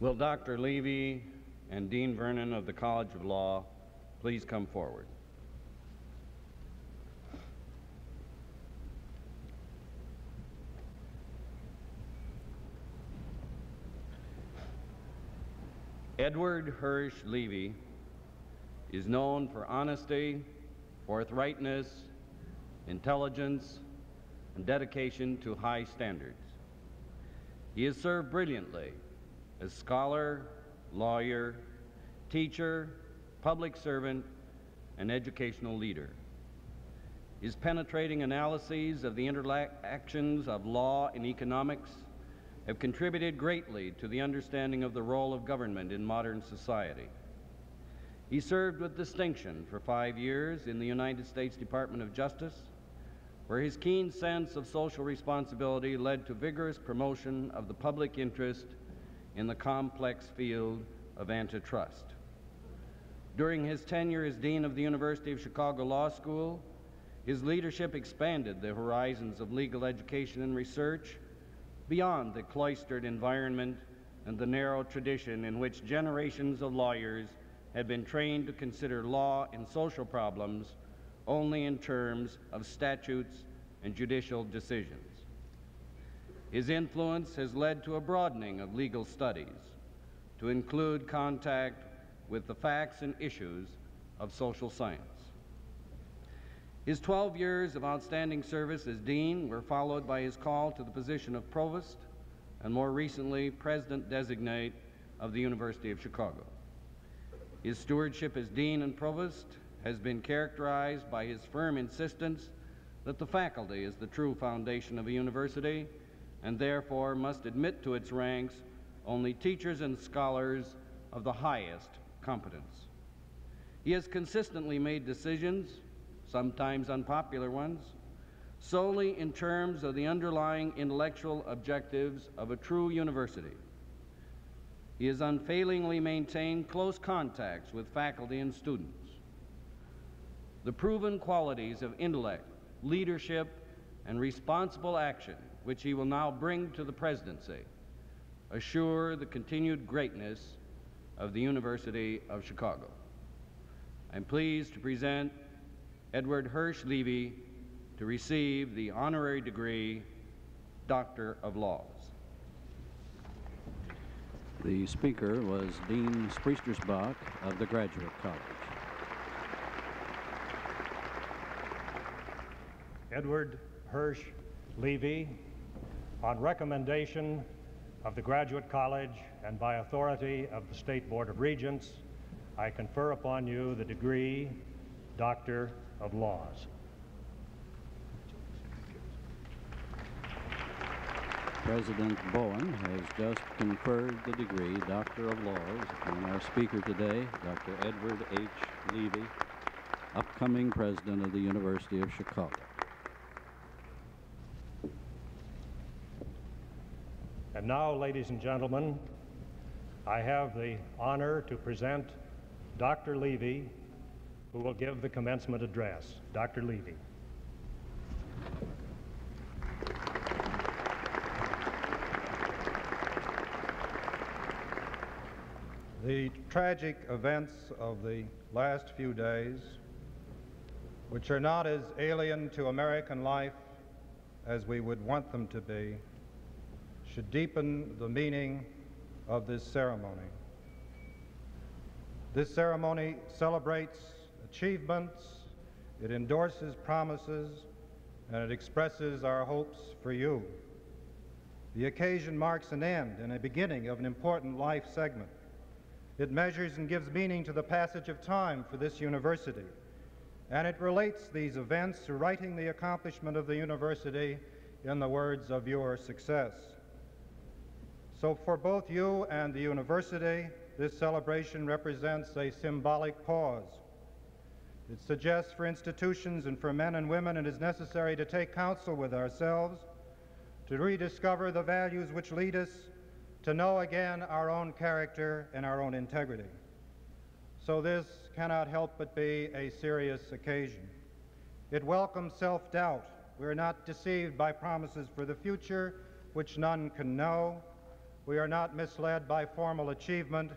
Will Dr. Levi and Dean Vernon of the College of Law please come forward? Edward Hirsch Levi is known for honesty, forthrightness, intelligence, and dedication to high standards. He has served brilliantly as scholar, lawyer, teacher, public servant, and educational leader. His penetrating analyses of the interactions of law and economics have contributed greatly to the understanding of the role of government in modern society. He served with distinction for 5 years in the United States Department of Justice, where his keen sense of social responsibility led to vigorous promotion of the public interest in the complex field of antitrust. During his tenure as Dean of the University of Chicago Law School, his leadership expanded the horizons of legal education and research beyond the cloistered environment and the narrow tradition in which generations of lawyers had been trained to consider law and social problems only in terms of statutes and judicial decisions. His influence has led to a broadening of legal studies to include contact with the facts and issues of social science. His 12 years of outstanding service as dean were followed by his call to the position of provost and more recently president-designate of the University of Chicago. His stewardship as dean and provost has been characterized by his firm insistence that the faculty is the true foundation of a university and therefore must admit to its ranks only teachers and scholars of the highest competence. He has consistently made decisions, sometimes unpopular ones, solely in terms of the underlying intellectual objectives of a true university. He has unfailingly maintained close contacts with faculty and students. The proven qualities of intellect, leadership, and responsible action, which he will now bring to the presidency, assure the continued greatness of the University of Chicago. I'm pleased to present Edward Hirsch Levi to receive the honorary degree Doctor of Laws. The speaker was Dean Spriestersbach of the Graduate College. Edward Hirsch Levi, on recommendation of the Graduate College and by authority of the State Board of Regents, I confer upon you the degree Doctor of Laws. President Bowen has just conferred the degree Doctor of Laws on our speaker today, Dr. Edward H. Levi, upcoming president of the University of Chicago. And now, ladies and gentlemen, I have the honor to present Dr. Levi, who will give the commencement address. Dr. Levi. The tragic events of the last few days, which are not as alien to American life as we would want them to be, should deepen the meaning of this ceremony. This ceremony celebrates achievements, it endorses promises, and it expresses our hopes for you. The occasion marks an end and a beginning of an important life segment. It measures and gives meaning to the passage of time for this university, and it relates these events to writing the accomplishment of the university in the words of your success. So for both you and the university, this celebration represents a symbolic pause. It suggests for institutions and for men and women it is necessary to take counsel with ourselves, to rediscover the values which lead us, to know again our own character and our own integrity. So this cannot help but be a serious occasion. It welcomes self-doubt. We are not deceived by promises for the future which none can know, We are not misled by formal achievement.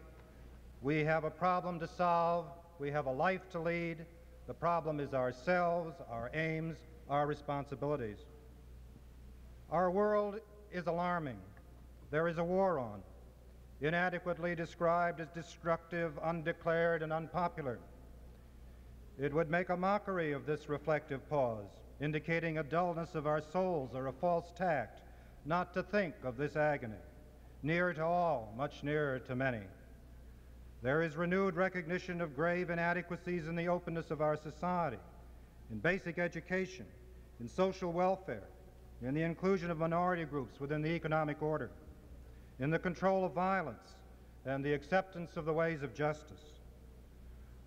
We have a problem to solve. We have a life to lead. The problem is ourselves, our aims, our responsibilities. Our world is alarming. There is a war on, inadequately described as destructive, undeclared, and unpopular. It would make a mockery of this reflective pause, indicating a dullness of our souls or a false tact, not to think of this agony, near to all, much nearer to many. There is renewed recognition of grave inadequacies in the openness of our society, in basic education, in social welfare, in the inclusion of minority groups within the economic order, in the control of violence, and the acceptance of the ways of justice.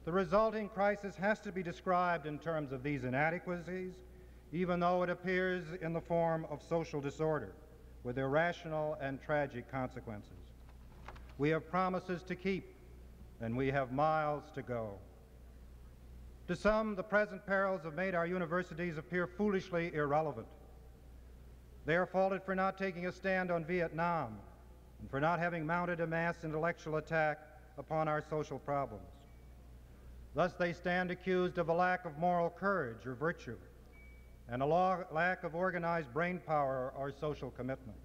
The resulting crisis has to be described in terms of these inadequacies, even though it appears in the form of social disorder, with irrational and tragic consequences. We have promises to keep, and we have miles to go. To some, the present perils have made our universities appear foolishly irrelevant. They are faulted for not taking a stand on Vietnam and for not having mounted a mass intellectual attack upon our social problems. Thus they stand accused of a lack of moral courage or virtue and a lack of organized brain power or social commitment.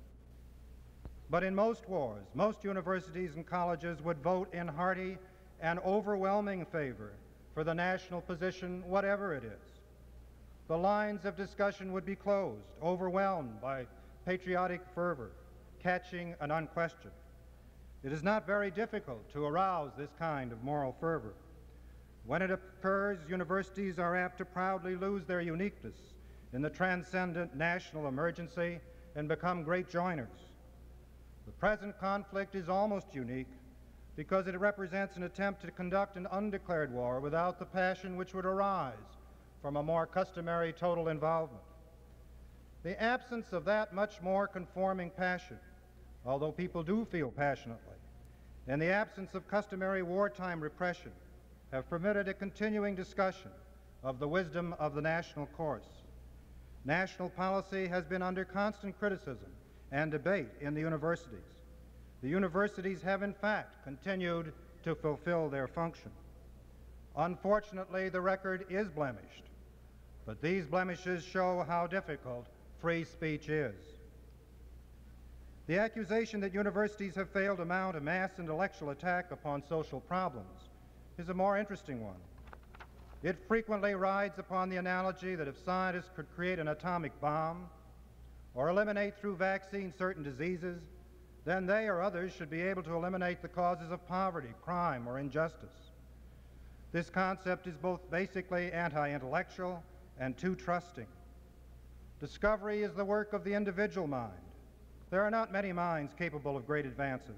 But in most wars, most universities and colleges would vote in hearty and overwhelming favor for the national position, whatever it is. The lines of discussion would be closed, overwhelmed by patriotic fervor, catching and unquestioned. It is not very difficult to arouse this kind of moral fervor. When it occurs, universities are apt to proudly lose their uniqueness in the transcendent national emergency and become great joiners. The present conflict is almost unique because it represents an attempt to conduct an undeclared war without the passion which would arise from a more customary total involvement. The absence of that much more conforming passion, although people do feel passionately, and the absence of customary wartime repression have permitted a continuing discussion of the wisdom of the national course. National policy has been under constant criticism and debate in the universities. The universities have, in fact, continued to fulfill their function. Unfortunately, the record is blemished, but these blemishes show how difficult free speech is. The accusation that universities have failed to mount a mass intellectual attack upon social problems is a more interesting one. It frequently rides upon the analogy that if scientists could create an atomic bomb or eliminate through vaccine certain diseases, then they or others should be able to eliminate the causes of poverty, crime, or injustice. This concept is both basically anti-intellectual and too trusting. Discovery is the work of the individual mind. There are not many minds capable of great advances.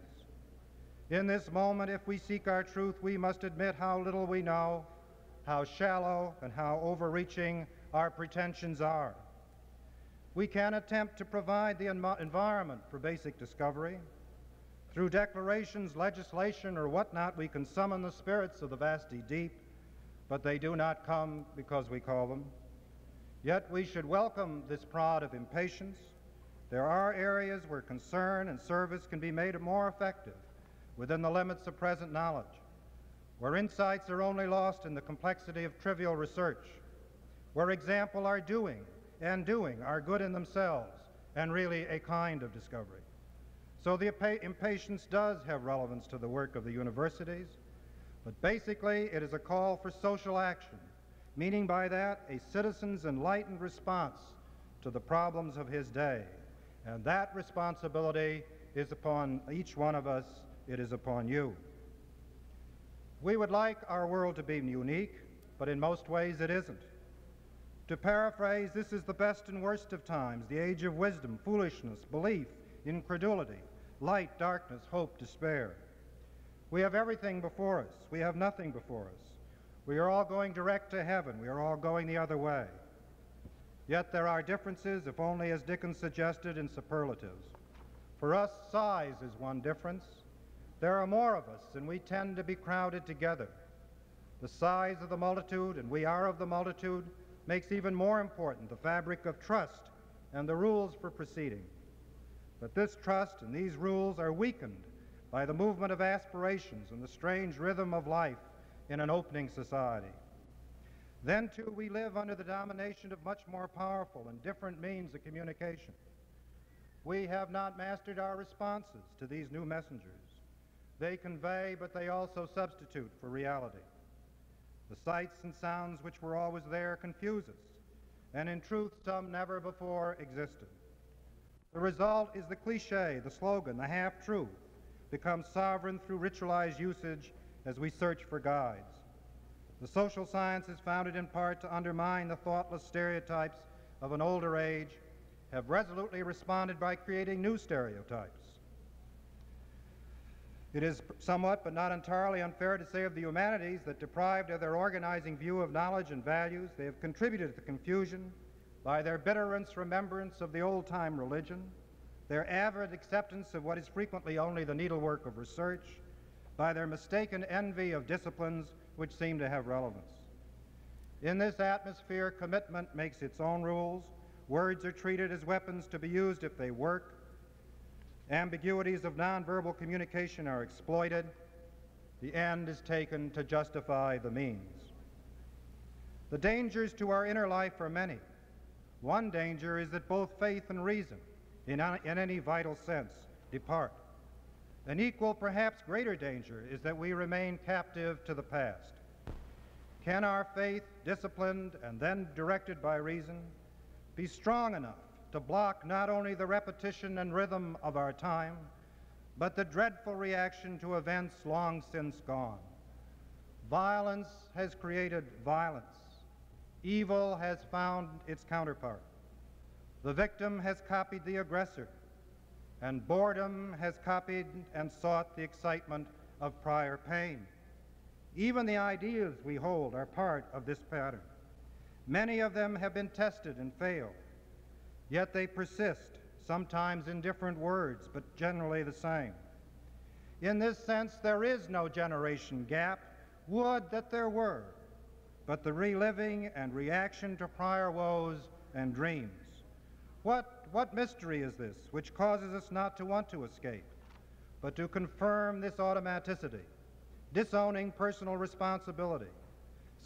In this moment, if we seek our truth, we must admit how little we know, how shallow and how overreaching our pretensions are. We can attempt to provide the environment for basic discovery. Through declarations, legislation, or whatnot, we can summon the spirits of the vasty deep, but they do not come because we call them. Yet we should welcome this prod of impatience. There are areas where concern and service can be made more effective within the limits of present knowledge, where insights are only lost in the complexity of trivial research, where example are doing and doing are good in themselves and really a kind of discovery. So the impatience does have relevance to the work of the universities, but basically it is a call for social action, meaning by that a citizen's enlightened response to the problems of his day. And that responsibility is upon each one of us. It is upon you. We would like our world to be unique, but in most ways it isn't. To paraphrase, this is the best and worst of times, the age of wisdom, foolishness, belief, incredulity, light, darkness, hope, despair. We have everything before us. We have nothing before us. We are all going direct to heaven. We are all going the other way. Yet there are differences, if only as Dickens suggested, in superlatives. For us, size is one difference. There are more of us, and we tend to be crowded together. The size of the multitude, and we are of the multitude, makes even more important the fabric of trust and the rules for proceeding. But this trust and these rules are weakened by the movement of aspirations and the strange rhythm of life in an opening society. Then, too, we live under the domination of much more powerful and different means of communication. We have not mastered our responses to these new messengers. They convey, but they also substitute for reality. The sights and sounds which were always there confuse us, and in truth, some never before existed. The result is the cliche, the slogan, the half-truth, becomes sovereign through ritualized usage as we search for guides. The social sciences, founded in part to undermine the thoughtless stereotypes of an older age, have resolutely responded by creating new stereotypes. It is somewhat, but not entirely, unfair to say of the humanities that, deprived of their organizing view of knowledge and values, they have contributed to the confusion by their bitter remembrance of the old-time religion, their avid acceptance of what is frequently only the needlework of research, by their mistaken envy of disciplines which seem to have relevance. In this atmosphere, commitment makes its own rules. Words are treated as weapons to be used if they work. Ambiguities of nonverbal communication are exploited. The end is taken to justify the means. The dangers to our inner life are many. One danger is that both faith and reason, in any vital sense, depart. An equal, perhaps greater danger is that we remain captive to the past. Can our faith, disciplined and then directed by reason, be strong enough to block not only the repetition and rhythm of our time, but the dreadful reaction to events long since gone? Violence has created violence. Evil has found its counterpart. The victim has copied the aggressor, and boredom has copied and sought the excitement of prior pain. Even the ideas we hold are part of this pattern. Many of them have been tested and failed, yet they persist, sometimes in different words, but generally the same. In this sense, there is no generation gap. Would that there were, but the reliving and reaction to prior woes and dreams. What mystery is this which causes us not to want to escape, but to confirm this automaticity, disowning personal responsibility,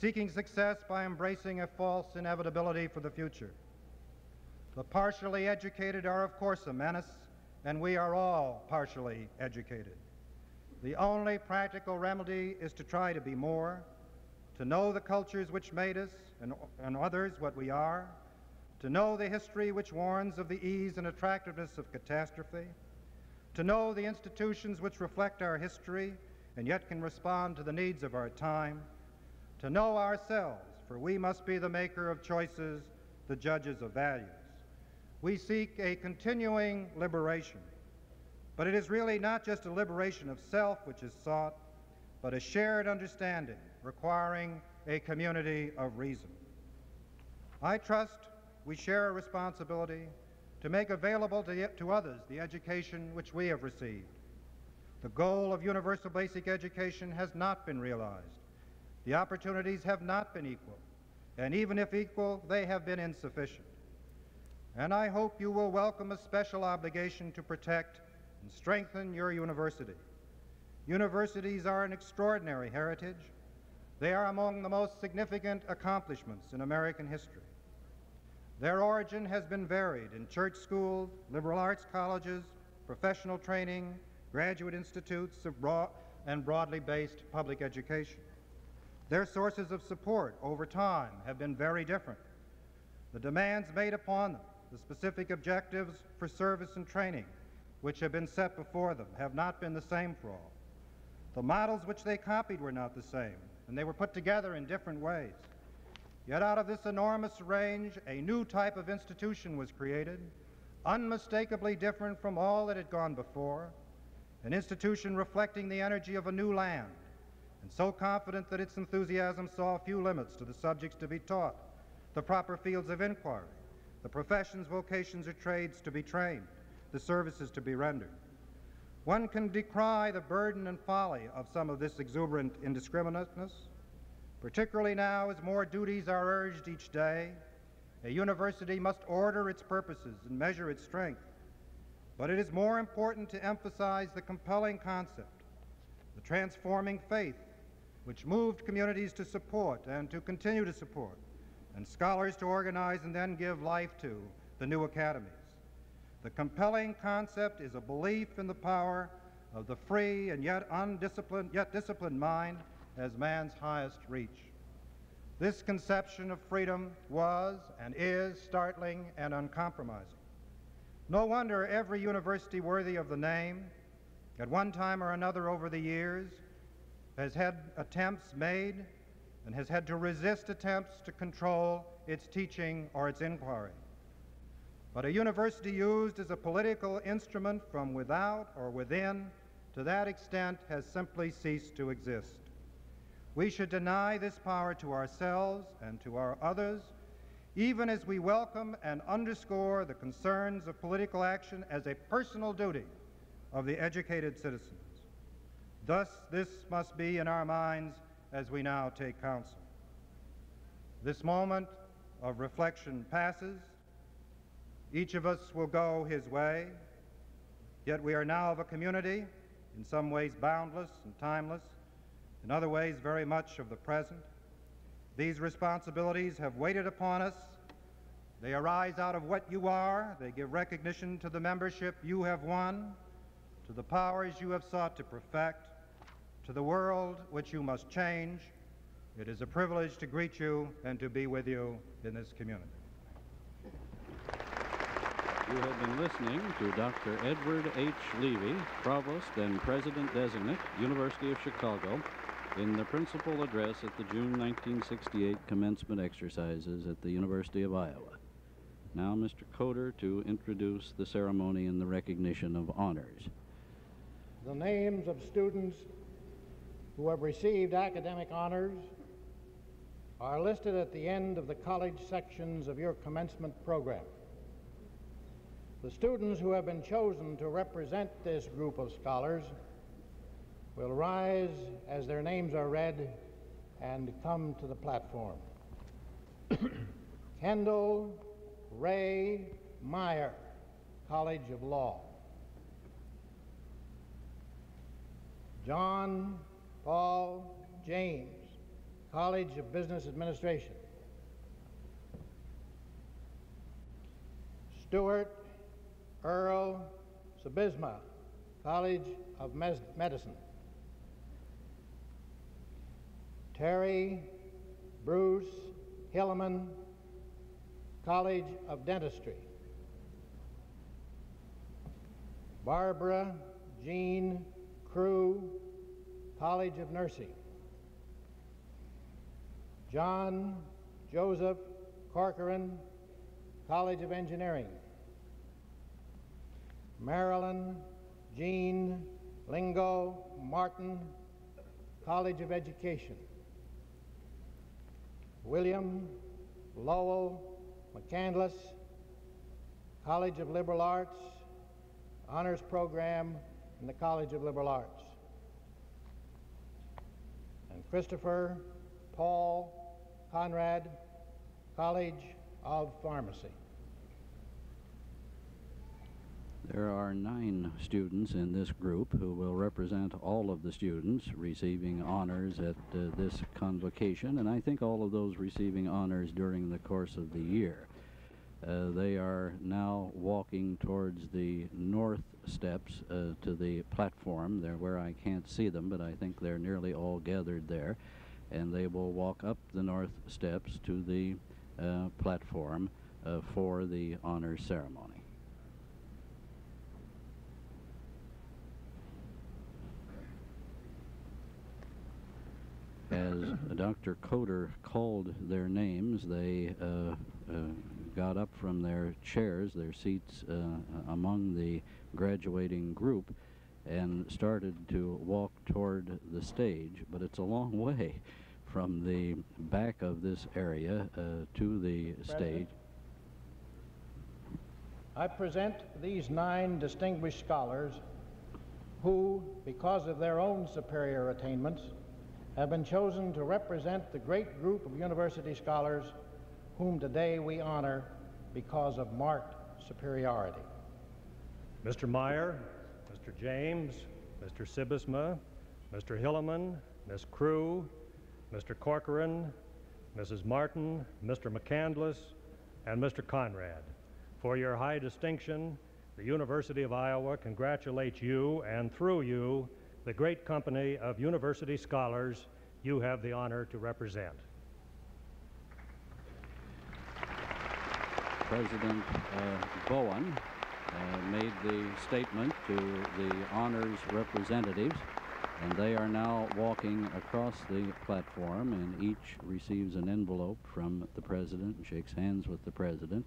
seeking success by embracing a false inevitability for the future? The partially educated are, of course, a menace, and we are all partially educated. The only practical remedy is to try to be more, to know the cultures which made us and others what we are, to know the history which warns of the ease and attractiveness of catastrophe, to know the institutions which reflect our history and yet can respond to the needs of our time, to know ourselves, for we must be the maker of choices, the judges of values. We seek a continuing liberation, but it is really not just a liberation of self which is sought, but a shared understanding requiring a community of reason. I trust we share a responsibility to make available to others the education which we have received. The goal of universal basic education has not been realized. The opportunities have not been equal, and even if equal, they have been insufficient. And I hope you will welcome a special obligation to protect and strengthen your university. Universities are an extraordinary heritage. They are among the most significant accomplishments in American history. Their origin has been varied in church schools, liberal arts colleges, professional training, graduate institutes and broadly based public education. Their sources of support over time have been very different. The demands made upon them, the specific objectives for service and training which have been set before them have not been the same for all. The models which they copied were not the same, and they were put together in different ways. Yet out of this enormous range, a new type of institution was created, unmistakably different from all that had gone before, an institution reflecting the energy of a new land, and so confident that its enthusiasm saw few limits to the subjects to be taught, the proper fields of inquiry, the professions, vocations, or trades to be trained, the services to be rendered. One can decry the burden and folly of some of this exuberant indiscriminateness, particularly now as more duties are urged each day. A university must order its purposes and measure its strength. But it is more important to emphasize the compelling concept, the transforming faith which moved communities to support and to continue to support, and scholars to organize and then give life to the new academies. The compelling concept is a belief in the power of the free and yet disciplined mind as man's highest reach. This conception of freedom was and is startling and uncompromising. No wonder every university worthy of the name, at one time or another over the years, has had attempts made and has had to resist attempts to control its teaching or its inquiry. But a university used as a political instrument from without or within, to that extent, has simply ceased to exist. We should deny this power to ourselves and to our others, even as we welcome and underscore the concerns of political action as a personal duty of the educated citizens. Thus, this must be in our minds as we now take counsel. This moment of reflection passes. Each of us will go his way, yet we are now of a community, in some ways boundless and timeless, in other ways very much of the present. These responsibilities have waited upon us. They arise out of what you are. They give recognition to the membership you have won, to the powers you have sought to perfect, to the world which you must change. It is a privilege to greet you and to be with you in this community. You have been listening to Dr. Edward H. Levi, Provost and President-designate, University of Chicago, in the principal address at the June 1968 commencement exercises at the University of Iowa. Now, Mr. Coder to introduce the ceremony and the recognition of honors. The names of students who have received academic honors are listed at the end of the college sections of your commencement program. The students who have been chosen to represent this group of scholars will rise as their names are read and come to the platform. Kendall Ray Meyer, College of Law. John Paul James, College of Business Administration. Stuart Earl Sabisma, College of Medicine. Terry Bruce Hilleman, College of Dentistry. Barbara Jean Crew, College of Nursing. John Joseph Corcoran, College of Engineering. Marilyn Jean Lingo Martin, College of Education. William Lowell McCandless, College of Liberal Arts, Honors Program in the College of Liberal Arts. And Christopher Paul Conrad, College of Pharmacy. There are 9 students in this group who will represent all of the students receiving honors at this convocation, and I think all of those receiving honors during the course of the year. They are now walking towards the north steps to the platform. They're where I can't see them, but I think they're nearly all gathered there, and they will walk up the north steps to the platform for the honors ceremony. As Dr. Coder called their names, they got up from their chairs, their seats among the graduating group, and started to walk toward the stage. But it's a long way from the back of this area to the stage. I present these 9 distinguished scholars who, because of their own superior attainments, have been chosen to represent the great group of university scholars whom today we honor because of marked superiority. Mr. Meyer, Mr. James, Mr. Sibisma, Mr. Hilleman, Ms. Crew, Mr. Corcoran, Mrs. Martin, Mr. McCandless, and Mr. Conrad. For your high distinction, the University of Iowa congratulates you, and through you, the great company of university scholars you have the honor to represent. President Bowen made the statement to the honors representatives, and they are now walking across the platform, and each receives an envelope from the president and shakes hands with the president,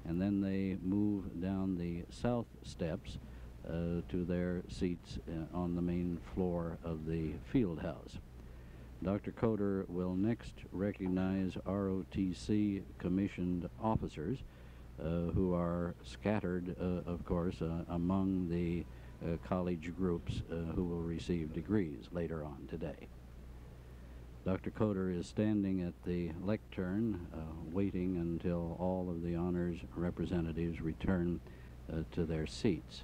and then they move down the south steps to their seats on the main floor of the field house. Dr. Coder will next recognize ROTC commissioned officers who are scattered, of course, among the college groups who will receive degrees later on today. Dr. Coder is standing at the lectern, waiting until all of the honors representatives return to their seats.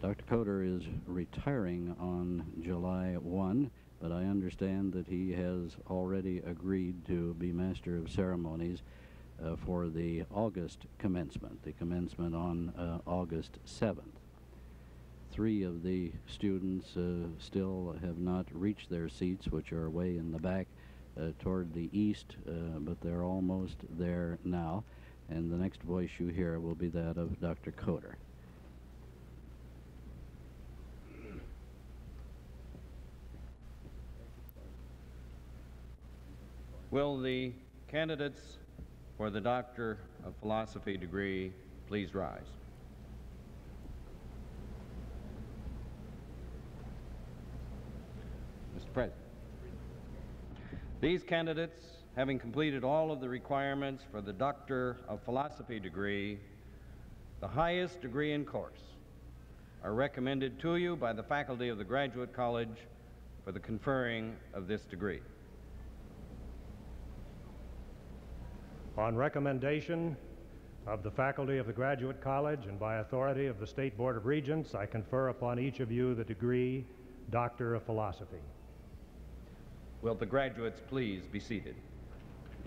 Dr. Coder is retiring on July 1, but I understand that he has already agreed to be Master of Ceremonies for the August commencement, the commencement on August 7th. 3 of the students still have not reached their seats, which are way in the back toward the east, but they're almost there now, and the next voice you hear will be that of Dr. Coder. Will the candidates for the Doctor of Philosophy degree please rise? Mr. President, these candidates, having completed all of the requirements for the Doctor of Philosophy degree, the highest degree in course, are recommended to you by the faculty of the Graduate College for the conferring of this degree. On recommendation of the faculty of the Graduate College and by authority of the State Board of Regents, I confer upon each of you the degree Doctor of Philosophy. Will the graduates please be seated?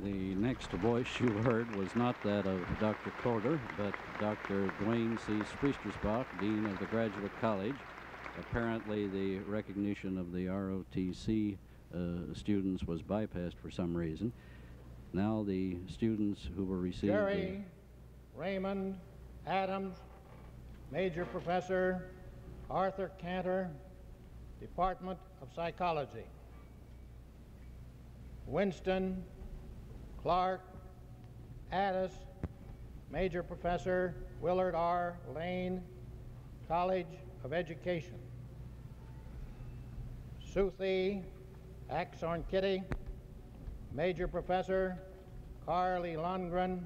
The next voice you heard was not that of Dr. Coder, but Dr. Dwayne C. Spriestersbach, Dean of the Graduate College. Apparently the recognition of the ROTC students was bypassed for some reason. Now the students who were receiving... Jerry Raymond Adams, Major Professor, Arthur Cantor, Department of Psychology. Winston Clark Addis, Major Professor, Willard R. Lane, College of Education. Suthi Axorn Kitty, Major Professor, Carly Lundgren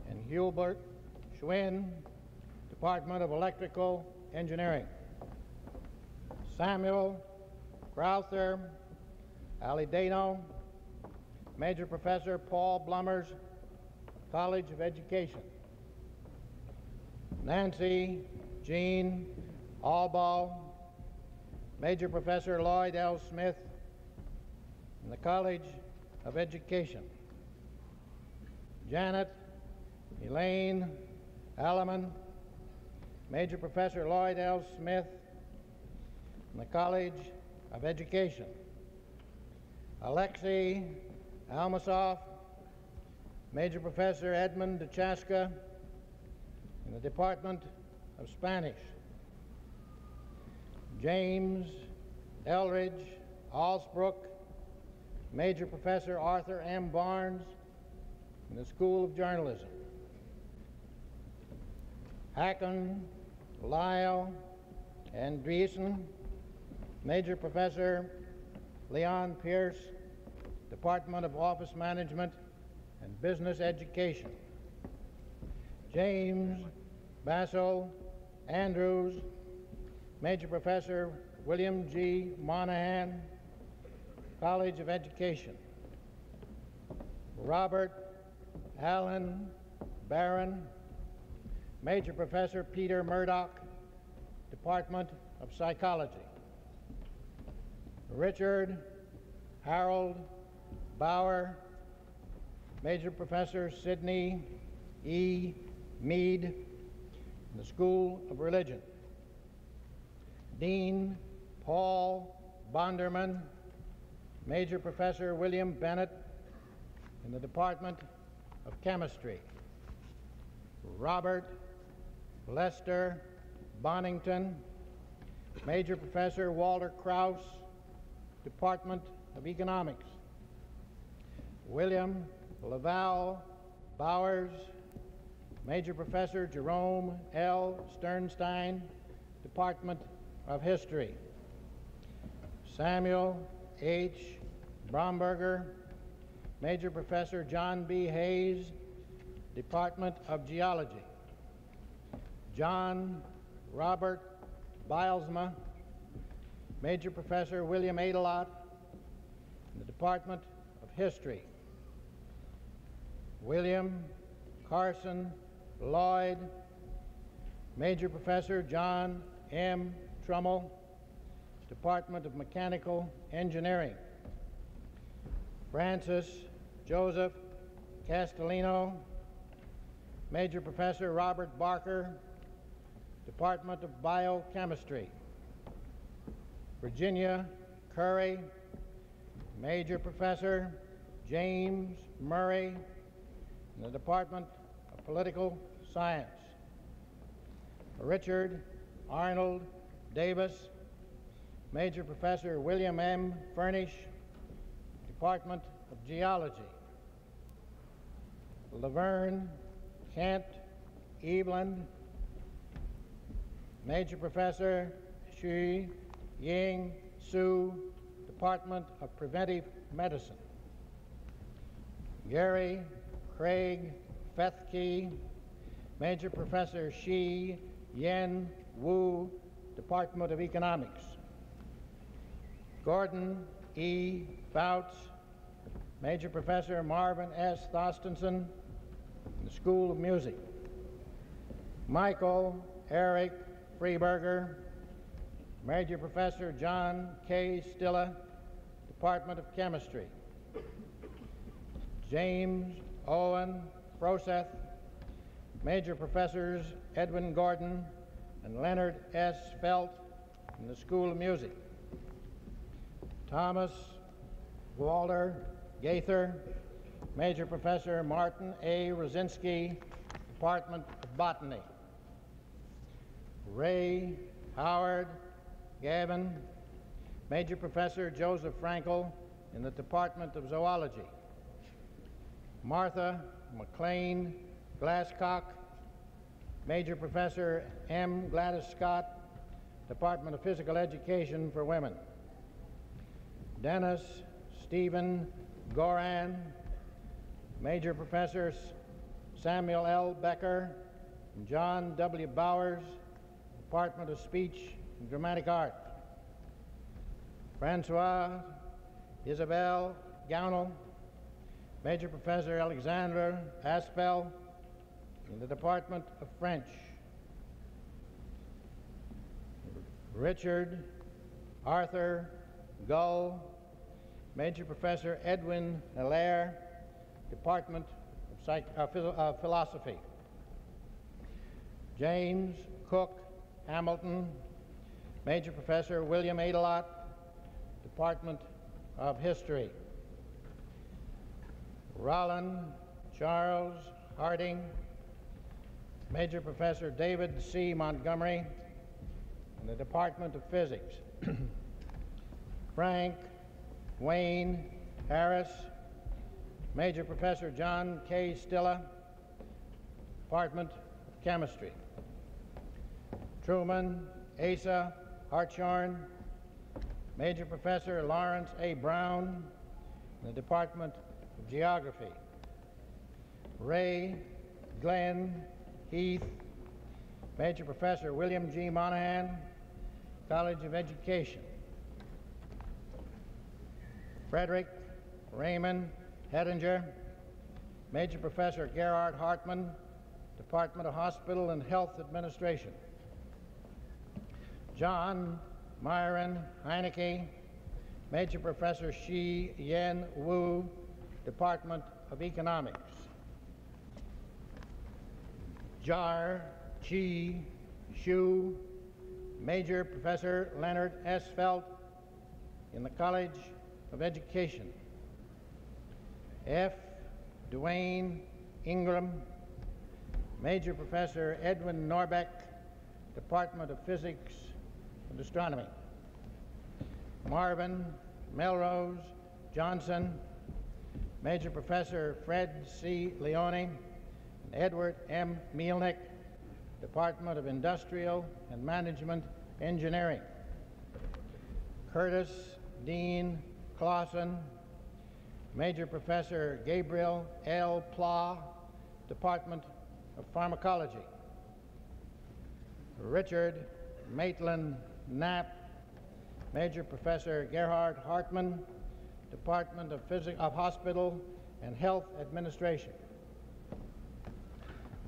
and Hubert Schwinn, Department of Electrical Engineering. Samuel Crowther Alidano, Major Professor, Paul Blummers, College of Education. Nancy Jean Albaugh, Major Professor, Lloyd L. Smith, in the College of Education. Janet Elaine Alleman, Major Professor, Lloyd L. Smith, in the College of Education. Alexei Almasoff, Major Professor, Edmund DeChaska, in the Department of Spanish. James Elridge Alsbrook, Major Professor, Arthur M. Barnes, in the School of Journalism. Hakon Lyle Andreessen, Major Professor, Leon Pierce, Department of Office Management and Business Education. James Basso Andrews, Major Professor, William G. Monahan, College of Education. Robert Allen Barron, Major Professor Peter Murdoch, Department of Psychology. Richard Harold Bauer, Major Professor Sidney E. Mead, in the School of Religion. Dean Paul Bonderman, Major Professor William Bennett, in the Department of Chemistry. Robert Lester Bonington, Major Professor Walter Krauss, Department of Economics. William Laval Bowers, Major Professor Jerome L. Sternstein, Department of History. Samuel H. Bromberger, Major Professor John B. Hayes, Department of Geology. John Robert Bilesma, Major Professor William Adelot, in the Department of History. William Carson Lloyd, Major Professor John M. Trummel, Department of Mechanical Engineering. Francis Joseph Castellino, Major Professor Robert Barker, Department of Biochemistry. Virginia Curry, Major Professor James Murray, in the Department of Political Science. Richard Arnold Davis, Major Professor William M. Furnish, Department of Geology. Laverne Kent Evelyn, Major Professor Xu Ying Su, Department of Preventive Medicine. Gary Craig Fethke, Major Professor Shi Yen Wu, Department of Economics. Gordon E. Bouts, Major Professor Marvin S. Thostenson, in the School of Music. Michael Eric Freeberger, Major Professor John K. Stilla, Department of Chemistry. James Owen Froseth, Major Professors Edwin Gordon and Leonard S. Felt, in the School of Music. Thomas Walter Gaither, Major Professor Martin A. Rosinski, Department of Botany. Ray Howard Gavin, Major Professor Joseph Frankel, in the Department of Zoology. Martha McLean Glasscock, Major Professor M. Gladys Scott, Department of Physical Education for Women. Dennis Stephen Goran, Major Professors Samuel L. Becker and John W. Bowers, Department of Speech and Dramatic Art. Francois Isabelle Gounel, Major Professor Alexandre Aspel, in the Department of French. Richard Arthur Gull, Major Professor Edwin Hilaire, Department of Philosophy. James Cook Hamilton, Major Professor William Adelot, Department of History. Rollin Charles Harding, Major Professor David C. Montgomery, in the Department of Physics. Frank Wayne Harris, Major Professor John K. Stilla, Department of Chemistry. Truman Asa Hartshorn, Major Professor Lawrence A. Brown, in the Department of Geography. Ray Glenn Heath, Major Professor William G. Monahan, College of Education. Frederick Raymond Hedinger, Major Professor Gerhard Hartman, Department of Hospital and Health Administration. John Myron Heineke, Major Professor Shi Yen Wu, Department of Economics. Jar Chi Shu, Major Professor Leonard S. Felt in the College of Education. F. Dwayne Ingram, Major Professor Edwin Norbeck, Department of Physics and Astronomy. Marvin Melrose Johnson, Major Professor Fred C. Leone, and Edward M. Mielnick, Department of Industrial and Management Engineering. Curtis Dean Clausen, Major Professor Gabriel L. Pla, Department of Pharmacology. Richard Maitland Knapp, Major Professor Gerhard Hartmann, Department of Hospital and Health Administration.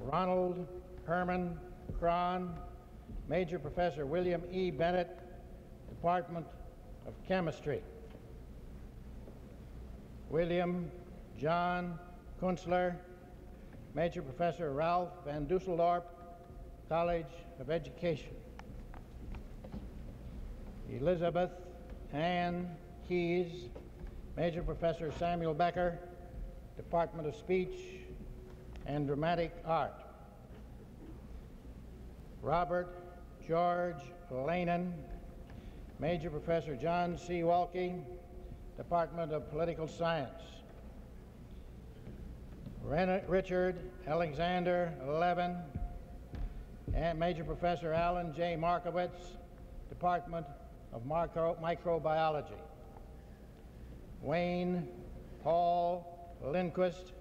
Ronald Herman Cron, Major Professor William E. Bennett, Department of Chemistry. William John Kunstler, Major Professor Ralph Van Dusseldorp, College of Education. Elizabeth Ann Keyes, Major Professor Samuel Becker, Department of Speech and Dramatic Art. Robert George Lanin, Major Professor John C. Walke, Department of Political Science. Richard Alexander Levin, and Major Professor Alan J. Markowitz, Department of Microbiology. Wayne Paul Lindquist,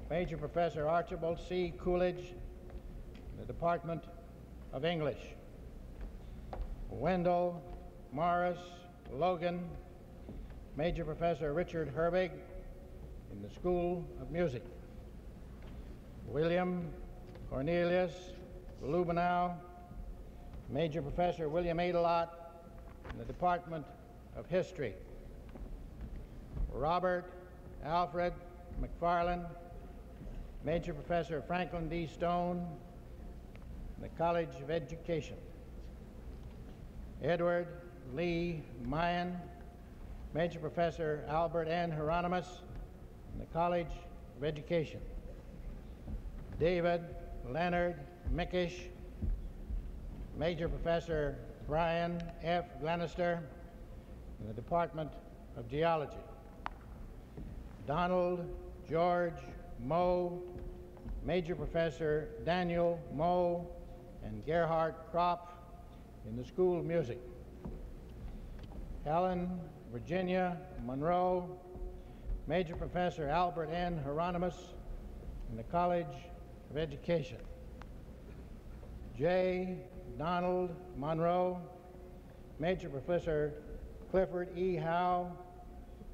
Major Professor Archibald C. Coolidge, the Department of English. Wendell Morris Logan, Major Professor Richard Herbig in the School of Music. William Cornelius Lubenow, Major Professor William Adelot in the Department of History. Robert Alfred McFarland, Major Professor Franklin D. Stone in the College of Education. Edward Lee Mayan, Major Professor Albert N. Hieronymus in the College of Education. David Leonard Mickish, Major Professor Brian F. Glenister in the Department of Geology. Donald George Moe, Major Professor Daniel Moe and Gerhard Kropp in the School of Music. Helen Virginia Monroe, Major Professor Albert N. Hieronymus in the College of Education. J. Donald Monroe, Major Professor Clifford E. Howe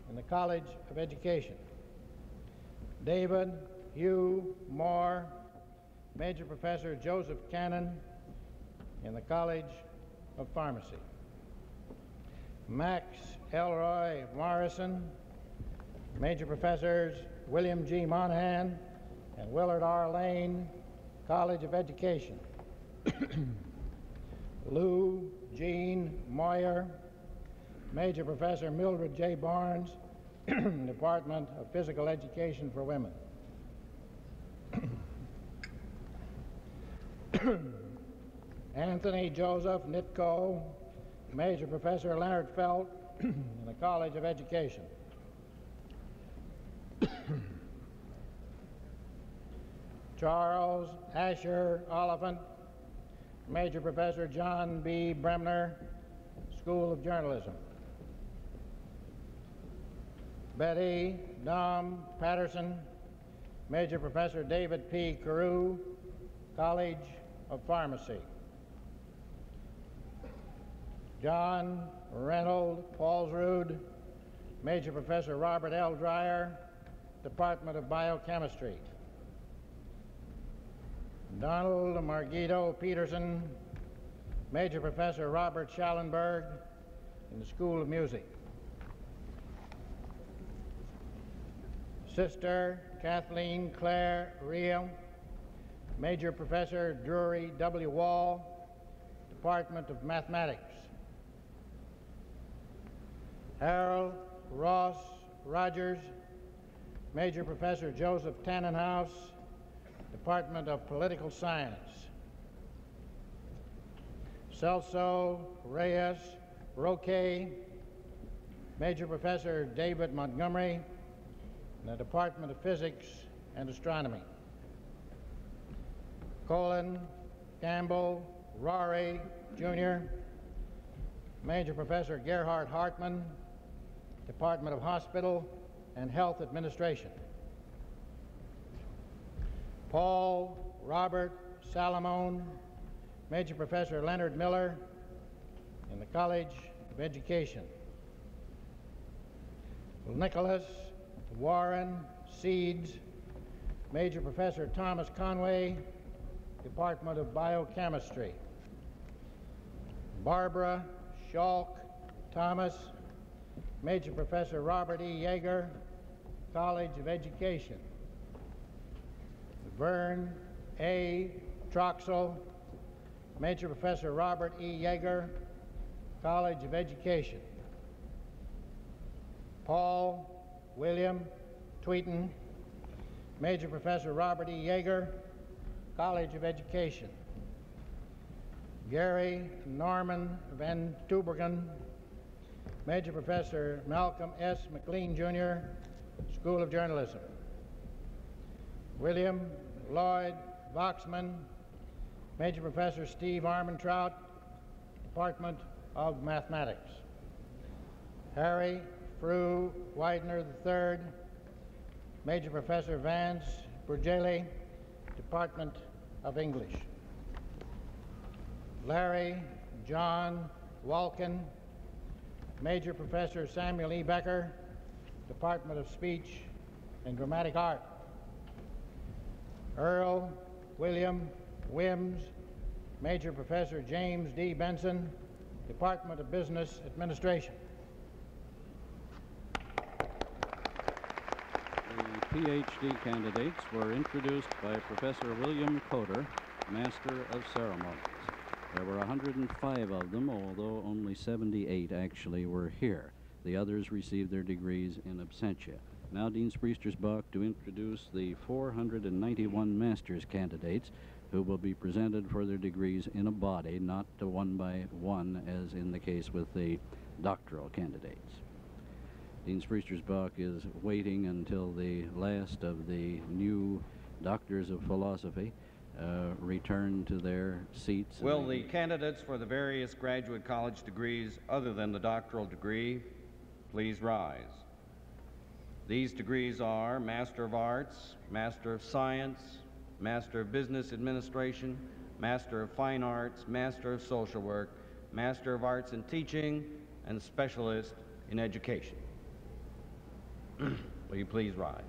in the College of Education. David Hugh Moore, Major Professor Joseph Cannon in the College of Pharmacy. Max Elroy Morrison, Major Professors William G. Monahan and Willard R. Lane, College of Education. Lou Jean Moyer, Major Professor Mildred J. Barnes, Department of Physical Education for Women. Anthony Joseph Nitko, Major Professor Leonard Felt in the College of Education. Charles Asher Oliphant, Major Professor John B. Bremner, School of Journalism. Betty Dom Patterson, Major Professor David P. Carew, College of Pharmacy. John Reynold Paulsrud, Major Professor Robert L. Dreyer, Department of Biochemistry. Donald Margito Peterson, Major Professor Robert Schallenberg in the School of Music. Sister Kathleen Claire Reel, Major Professor Drury W. Wall, Department of Mathematics. Harold Ross Rogers, Major Professor Joseph Tannenhouse, Department of Political Science. Celso Reyes Roque, Major Professor David Montgomery in the Department of Physics and Astronomy. Colin Campbell Rory, Jr., Major Professor Gerhard Hartmann, Department of Hospital and Health Administration. Paul Robert Salamone, Major Professor Leonard Miller in the College of Education. Nicholas Warren Seeds, Major Professor Thomas Conway, Department of Biochemistry. Barbara Schalk Thomas, Major Professor Robert E. Yeager, College of Education. Vern A. Troxel, Major Professor Robert E. Yeager, College of Education. Paul William Tweeton, Major Professor Robert E. Yeager, College of Education. Gary Norman Van Tubergen, Major Professor Malcolm S. McLean, Jr., School of Journalism. William Lloyd Voxman, Major Professor Steve Armentrout, Department of Mathematics. Harry Frew Widener III, Major Professor Vance Burgeli, Department of English. Larry John Walken, Major Professor Samuel E. Becker, Department of Speech and Dramatic Art. Earl William Wims, Major Professor James D. Benson, Department of Business Administration. The PhD candidates were introduced by Professor William Coder, Master of Ceremonies. There were 105 of them, although only 78 actually were here. The others received their degrees in absentia. Now Dean Spriestersbach to introduce the 491 master's candidates who will be presented for their degrees in a body, not one by one as in the case with the doctoral candidates. Dean Spriestersbach is waiting until the last of the new doctors of philosophy return to their seats. Will the candidates for the various graduate college degrees other than the doctoral degree please rise? These degrees are Master of Arts, Master of Science, Master of Business Administration, Master of Fine Arts, Master of Social Work, Master of Arts in Teaching, and Specialist in Education. Will you please rise?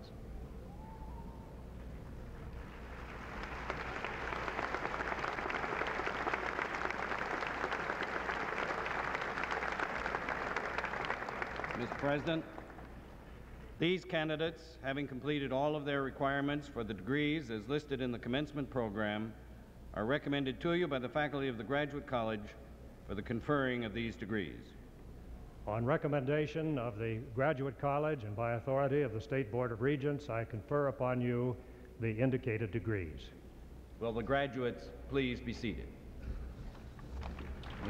Mr. President, these candidates, having completed all of their requirements for the degrees as listed in the commencement program, are recommended to you by the faculty of the Graduate College for the conferring of these degrees. On recommendation of the Graduate College and by authority of the State Board of Regents, I confer upon you the indicated degrees. Will the graduates please be seated?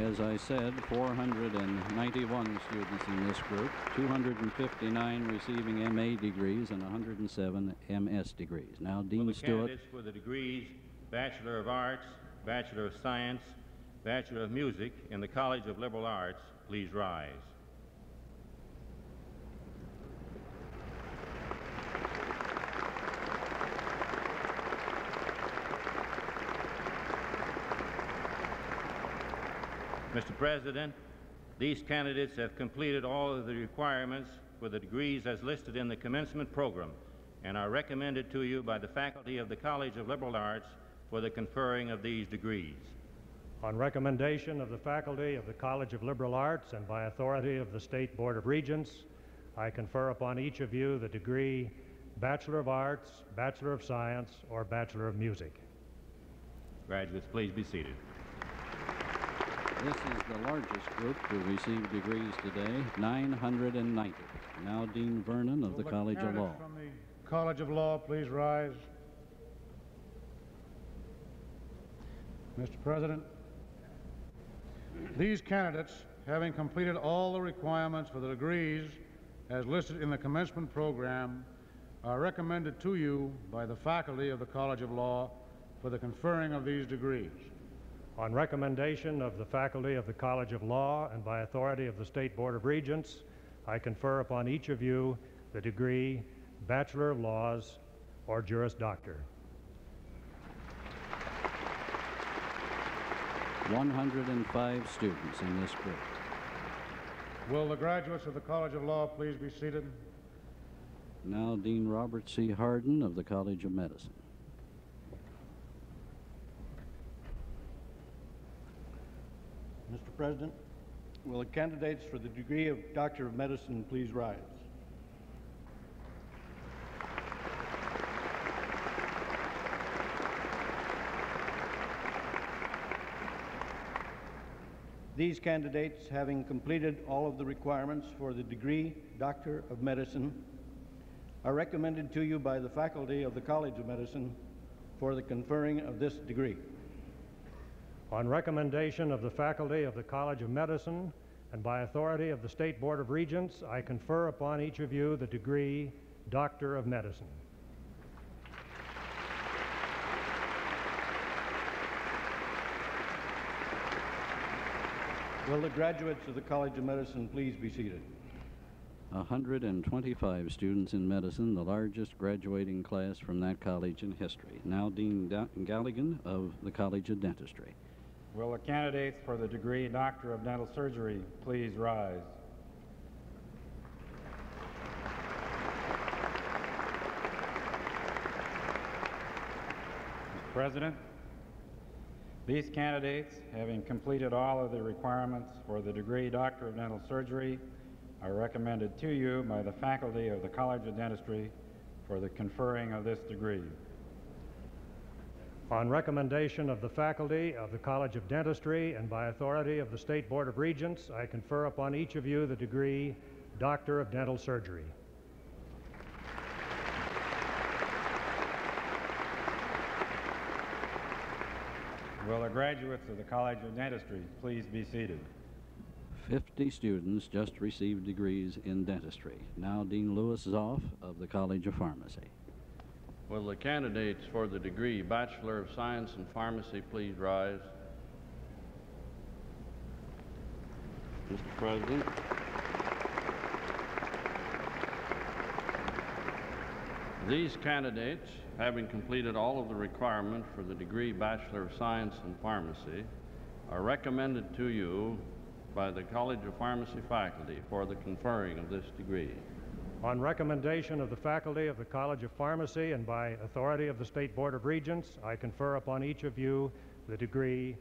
As I said, 491 students in this group, 259 receiving MA degrees and 107 MS degrees. Now, Dean Will the Stewart. candidates for the degrees Bachelor of Arts, Bachelor of Science, Bachelor of Music in the College of Liberal Arts please rise? Mr. President, these candidates have completed all of the requirements for the degrees as listed in the commencement program and are recommended to you by the faculty of the College of Liberal Arts for the conferring of these degrees. On recommendation of the faculty of the College of Liberal Arts and by authority of the State Board of Regents, I confer upon each of you the degree Bachelor of Arts, Bachelor of Science, or Bachelor of Music. Graduates, please be seated. This is the largest group to receive degrees today, 990. Now Dean Vernon of the College of Law. From the College of Law, please rise. Mr. President, these candidates, having completed all the requirements for the degrees as listed in the commencement program, are recommended to you by the faculty of the College of Law for the conferring of these degrees. On recommendation of the faculty of the College of Law and by authority of the State Board of Regents, I confer upon each of you the degree Bachelor of Laws or Juris Doctor. 105 students in this group. Will the graduates of the College of Law please be seated? Now Dean Robert C. Hardin of the College of Medicine. Mr. President, will the candidates for the degree of Doctor of Medicine please rise? These candidates, having completed all of the requirements for the degree Doctor of Medicine, are recommended to you by the faculty of the College of Medicine for the conferring of this degree. On recommendation of the faculty of the College of Medicine and by authority of the State Board of Regents, I confer upon each of you the degree Doctor of Medicine. Will the graduates of the College of Medicine please be seated? 125 students in medicine, the largest graduating class from that college in history. Now Dean Galligan of the College of Dentistry. Will the candidates for the degree Doctor of Dental Surgery please rise? Mr. President, these candidates, having completed all of the requirements for the degree Doctor of Dental Surgery, are recommended to you by the faculty of the College of Dentistry for the conferring of this degree. On recommendation of the faculty of the College of Dentistry and by authority of the State Board of Regents, I confer upon each of you the degree Doctor of Dental Surgery. Will the graduates of the College of Dentistry please be seated? 50 students just received degrees in dentistry. Now Dean Louis Zoff of the College of Pharmacy. Will the candidates for the degree Bachelor of Science in Pharmacy please rise? Mr. President. These candidates, having completed all of the requirements for the degree Bachelor of Science in Pharmacy, are recommended to you by the College of Pharmacy faculty for the conferring of this degree. On recommendation of the faculty of the College of Pharmacy and by authority of the State Board of Regents, I confer upon each of you the degree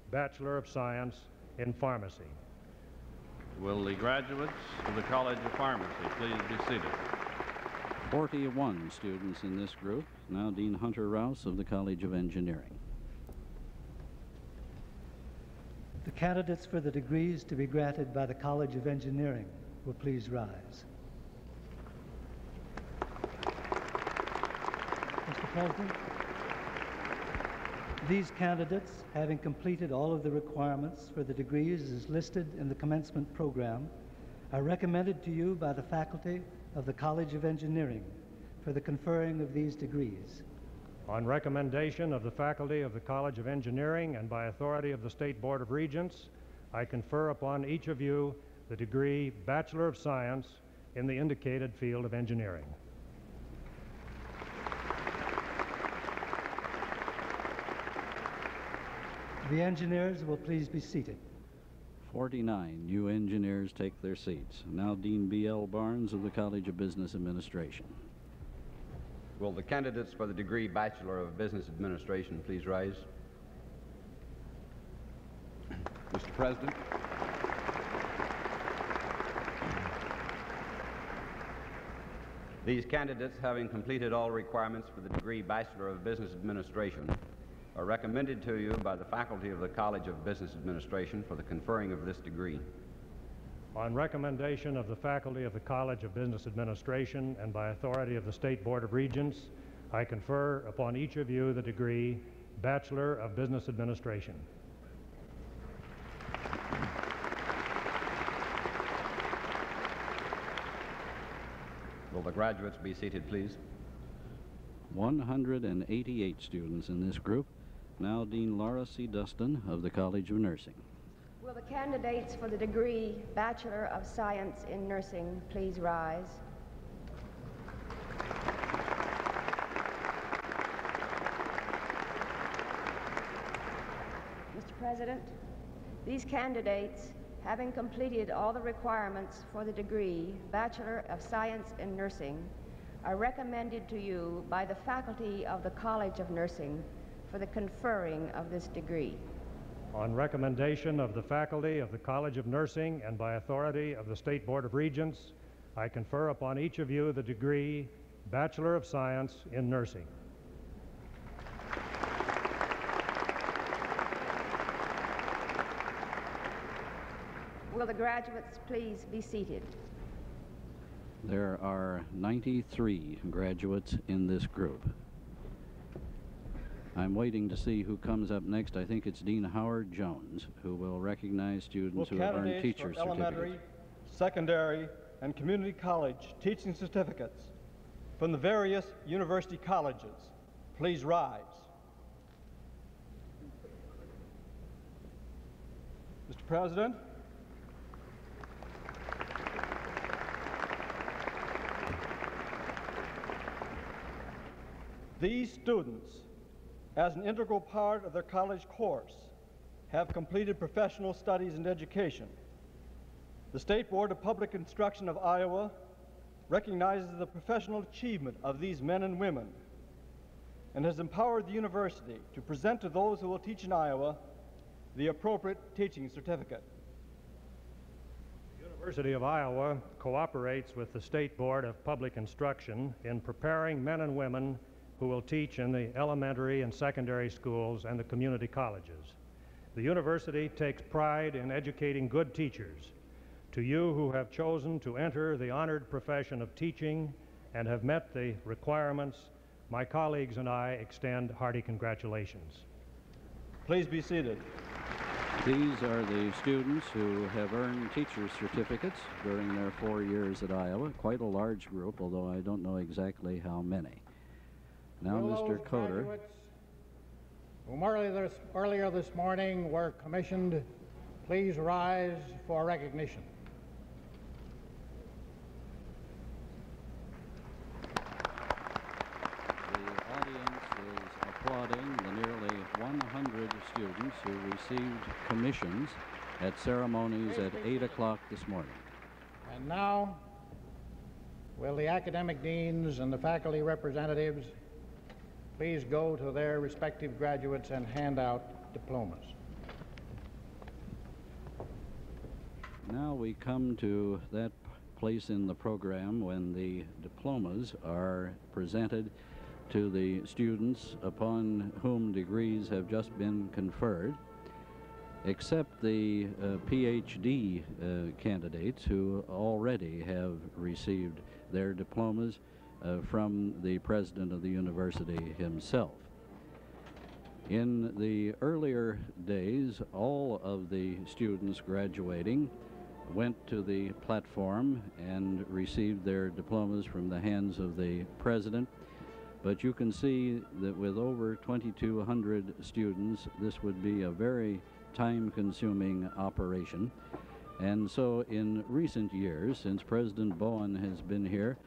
Bachelor of Science in Pharmacy. Will the graduates of the College of Pharmacy please be seated? 41 students in this group. Now Dean Hunter Rouse of the College of Engineering. The candidates for the degrees to be granted by the College of Engineering will please rise. Mr. President, these candidates, having completed all of the requirements for the degrees as listed in the commencement program, are recommended to you by the faculty of the College of Engineering for the conferring of these degrees. On recommendation of the faculty of the College of Engineering and by authority of the State Board of Regents, I confer upon each of you the degree Bachelor of Science in the indicated field of engineering. The engineers will please be seated. 49 new engineers take their seats. Now Dean B.L. Barnes of the College of Business Administration. Will the candidates for the degree Bachelor of Business Administration please rise? Mr. President. These candidates, having completed all requirements for the degree Bachelor of Business Administration, are recommended to you by the faculty of the College of Business Administration for the conferring of this degree. On recommendation of the faculty of the College of Business Administration and by authority of the State Board of Regents, I confer upon each of you the degree Bachelor of Business Administration. Will the graduates be seated, please? 188 students in this group. Now Dean Laura C. Dustin of the College of Nursing. Will the candidates for the degree Bachelor of Science in Nursing please rise? Mr. President, these candidates, having completed all the requirements for the degree Bachelor of Science in Nursing, are recommended to you by the faculty of the College of Nursing for the conferring of this degree. On recommendation of the faculty of the College of Nursing and by authority of the State Board of Regents, I confer upon each of you the degree Bachelor of Science in Nursing. Will the graduates please be seated? There are 93 graduates in this group. I'm waiting to see who comes up next. I think it's Dean Howard Jones, who will recognize students who have earned teacher certificates. Elementary, secondary, and community college teaching certificates from the various university colleges, please rise. Mr. President, these students, as an integral part of their college course, have completed professional studies and education. The State Board of Public Instruction of Iowa recognizes the professional achievement of these men and women and has empowered the university to present to those who will teach in Iowa the appropriate teaching certificate. The University of Iowa cooperates with the State Board of Public Instruction in preparing men and women who will teach in the elementary and secondary schools and the community colleges. The university takes pride in educating good teachers. To you who have chosen to enter the honored profession of teaching and have met the requirements, my colleagues and I extend hearty congratulations. Please be seated. These are the students who have earned teacher's certificates during their 4 years at Iowa. Quite a large group, although I don't know exactly how many. Now, Mr. Coder. Whom earlier this morning were commissioned, please rise for recognition. The audience is applauding the nearly 100 students who received commissions at ceremonies at 8 o'clock this morning. And now, will the academic deans and the faculty representatives please go to their respective graduates and hand out diplomas. Now we come to that place in the program when the diplomas are presented to the students upon whom degrees have just been conferred, except the PhD candidates who already have received their diplomas from the president of the university himself. In the earlier days, all of the students graduating went to the platform and received their diplomas from the hands of the president. But you can see that with over 2,200 students, this would be a very time-consuming operation. And so in recent years, since President Bowen has been here,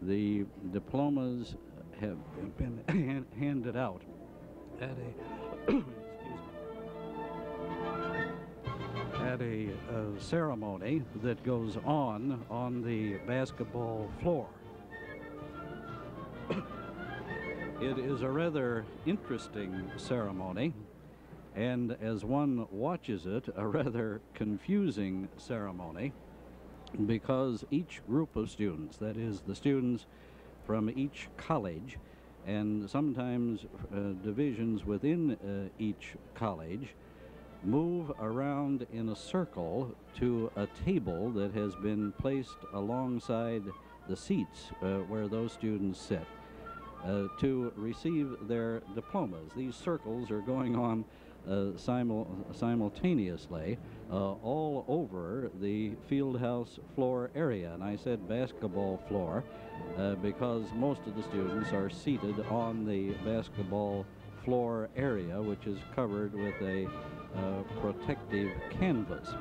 the diplomas have been handed out at a ceremony that goes on the basketball floor. It is a rather interesting ceremony, and as one watches it, a rather confusing ceremony, because each group of students, that is, the students from each college, and sometimes divisions within each college, move around in a circle to a table that has been placed alongside the seats where those students sit to receive their diplomas. These circles are going on simultaneously all over the fieldhouse floor area. And I said basketball floor because most of the students are seated on the basketball floor area, which is covered with a protective canvas.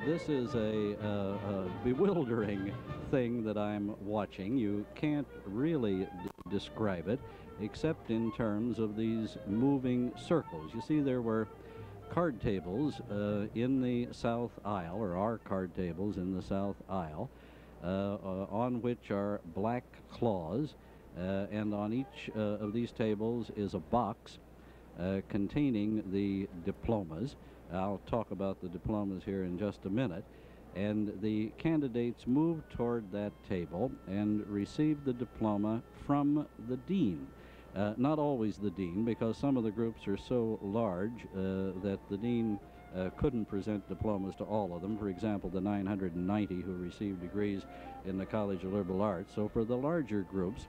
This is a bewildering thing that I'm watching. You can't really describe it except in terms of these moving circles. You see, there were card tables in the south aisle, or are card tables in the south aisle, on which are black claws, and on each of these tables is a box containing the diplomas. I'll talk about the diplomas here in just a minute. And the candidates move toward that table and receive the diploma from the dean. Not always the dean, because some of the groups are so large that the dean couldn't present diplomas to all of them. For example, the 990 who received degrees in the College of Liberal Arts. So for the larger groups,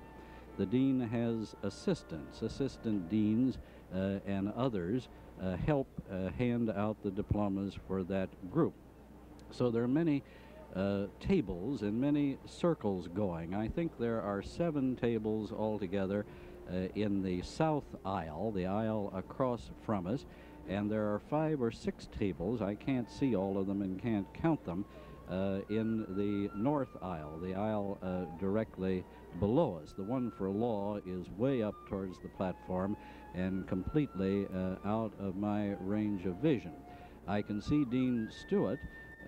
the dean has assistants, assistant deans and others help hand out the diplomas for that group. So there are many tables and many circles going. I think there are 7 tables altogether in the south aisle, the aisle across from us, and there are 5 or 6 tables, I can't see all of them and can't count them, in the north aisle, the aisle directly below us. The one for law is way up towards the platform and completely out of my range of vision. I can see Dean Stewart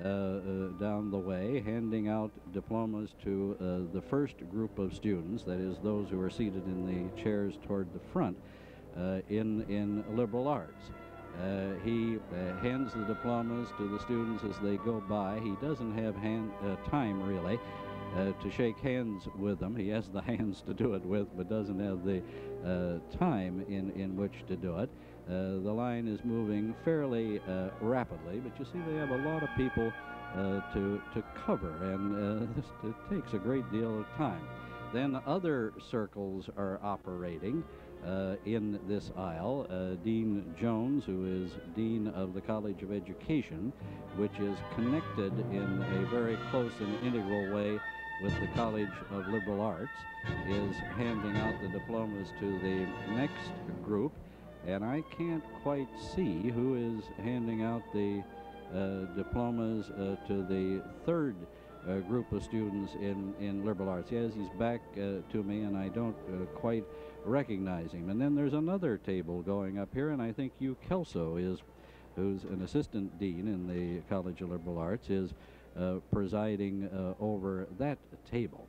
down the way handing out diplomas to the first group of students, that is those who are seated in the chairs toward the front in liberal arts. He hands the diplomas to the students as they go by. He doesn't have time really to shake hands with them. He has the hands to do it with, but doesn't have the time in which to do it. The line is moving fairly rapidly, but you see they have a lot of people to cover, and it takes a great deal of time. Then other circles are operating in this aisle. Dean Jones, who is Dean of the College of Education, which is connected in a very close and integral way with the College of Liberal Arts, is handing out the diplomas to the next group, and I can't quite see who is handing out the diplomas to the third group of students in liberal arts. Yes, he's back to me, and I don't quite recognize him. And then there's another table going up here, and I think Hugh Kelso is, who's an assistant dean in the College of Liberal Arts, is presiding over that table.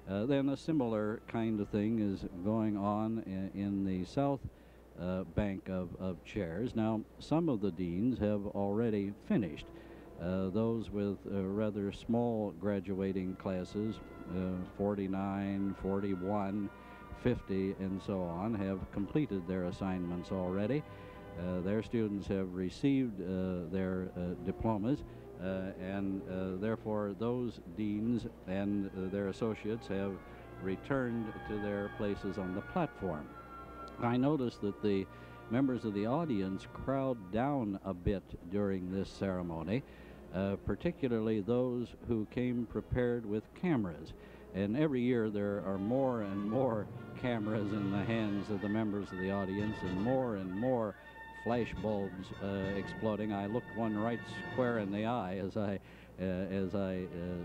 Then a similar kind of thing is going on in the south bank of chairs. Now, some of the deans have already finished. Those with rather small graduating classes, 49, 41, 50, and so on, have completed their assignments already. Their students have received their diplomas, and therefore those deans and their associates have returned to their places on the platform. I noticed that the members of the audience crowd down a bit during this ceremony, particularly those who came prepared with cameras. And every year there are more and more cameras in the hands of the members of the audience, and more flash bulbs exploding. I looked one right square in the eye as I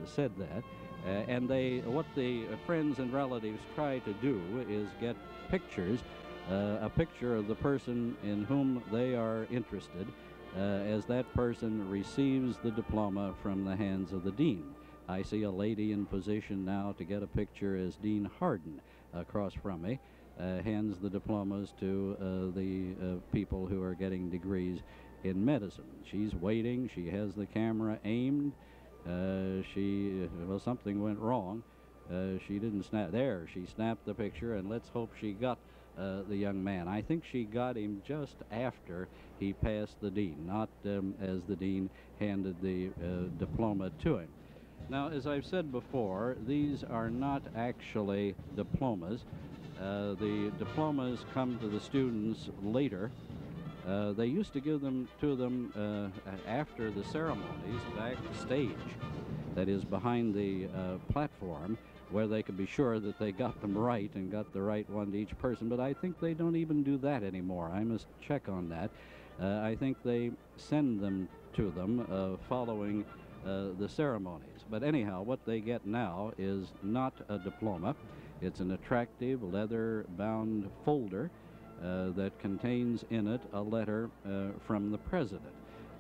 said that. And what the friends and relatives try to do is get pictures, a picture of the person in whom they are interested, as that person receives the diploma from the hands of the dean. I see a lady in position now to get a picture as Dean Harden across from me. hands the diplomas to the people who are getting degrees in medicine. She's waiting. She has the camera aimed. Well, something went wrong. She didn't snap. There, she snapped the picture, and let's hope she got the young man. I think she got him just after he passed the dean, not as the dean handed the diploma to him. Now, as I've said before, these are not actually diplomas. The diplomas come to the students later. They used to give them to them after the ceremonies backstage, that is behind the platform, where they could be sure that they got them right and got the right one to each person. But I think they don't even do that anymore. I must check on that. I think they send them to them following the ceremonies. But anyhow, what they get now is not a diploma. It's an attractive leather-bound folder that contains in it a letter from the president.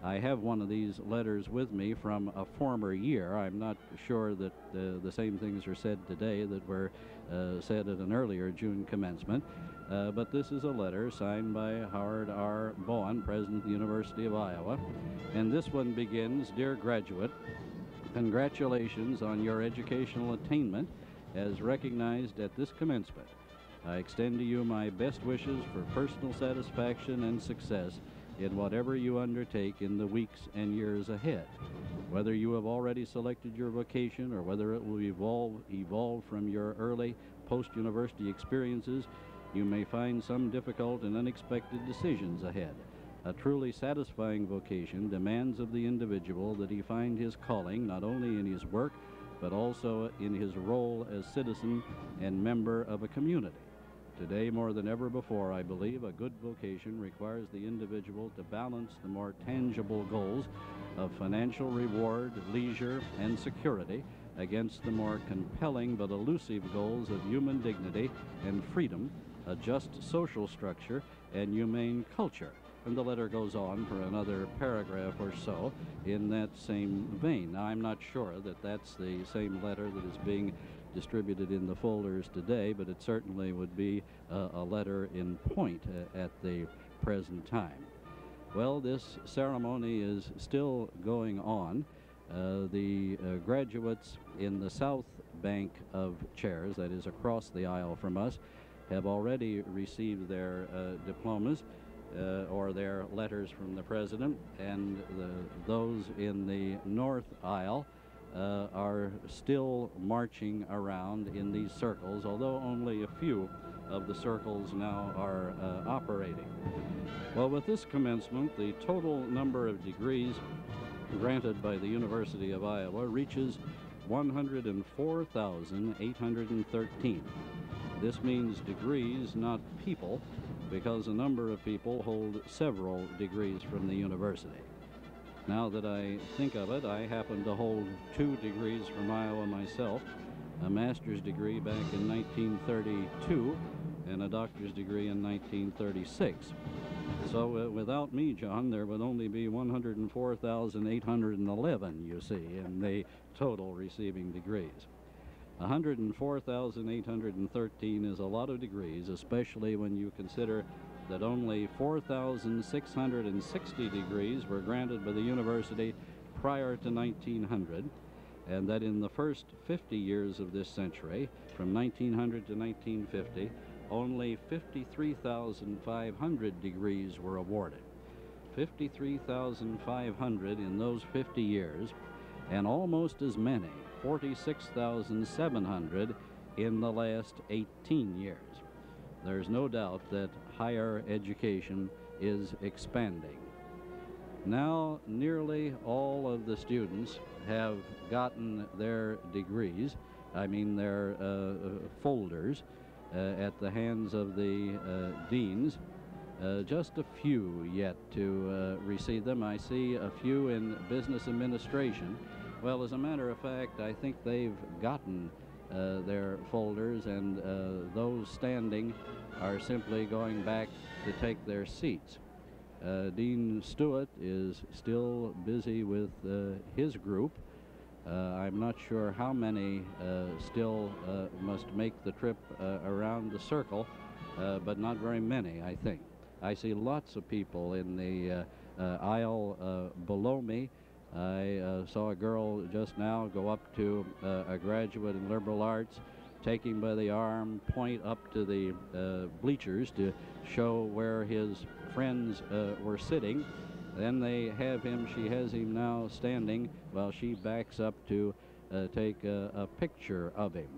I have one of these letters with me from a former year. I'm not sure that the same things are said today that were said at an earlier June commencement, but this is a letter signed by Howard R. Bowen, President of the University of Iowa, and this one begins, "Dear graduate, congratulations on your educational attainment as recognized at this commencement. I extend to you my best wishes for personal satisfaction and success in whatever you undertake in the weeks and years ahead. Whether you have already selected your vocation or whether it will evolve from your early post-university experiences, you may find some difficult and unexpected decisions ahead. A truly satisfying vocation demands of the individual that he find his calling not only in his work, but also in his role as citizen and member of a community. Today, more than ever before, I believe a good vocation requires the individual to balance the more tangible goals of financial reward, leisure, and security against the more compelling but elusive goals of human dignity and freedom, a just social structure, and humane culture." And the letter goes on for another paragraph or so in that same vein. Now, I'm not sure that that's the same letter that is being distributed in the folders today, but it certainly would be a letter in point at the present time. Well, this ceremony is still going on. The graduates in the south bank of chairs, that is across the aisle from us, have already received their diplomas or their letters from the president, and those in the north aisle are still marching around in these circles, although only a few of the circles now are operating. Well, with this commencement, the total number of degrees granted by the University of Iowa reaches 104,813. This means degrees, not people, because a number of people hold several degrees from the university. Now that I think of it, I happen to hold 2 degrees from Iowa myself, a master's degree back in 1932 and a doctor's degree in 1936. So without me, John, there would only be 104,811, you see, in the total receiving degrees. 104,813 is a lot of degrees, especially when you consider that only 4,660 degrees were granted by the university prior to 1900, and that in the first 50 years of this century, from 1900 to 1950, only 53,500 degrees were awarded. 53,500 in those 50 years, and almost as many, 46,700 in the last 18 years. There's no doubt that higher education is expanding. Now, nearly all of the students have gotten their degrees, their folders, at the hands of the deans. Just a few yet to receive them. I see a few in business administration. Well, as a matter of fact, I think they've gotten their folders, and those standing are simply going back to take their seats. Dean Stewart is still busy with his group. I'm not sure how many still must make the trip around the circle, but not very many, I think. I see lots of people in the aisle below me. I saw a girl just now go up to a graduate in liberal arts, take him by the arm, point up to the bleachers to show where his friends were sitting. Then they have him, she has him now standing while she backs up to take a picture of him.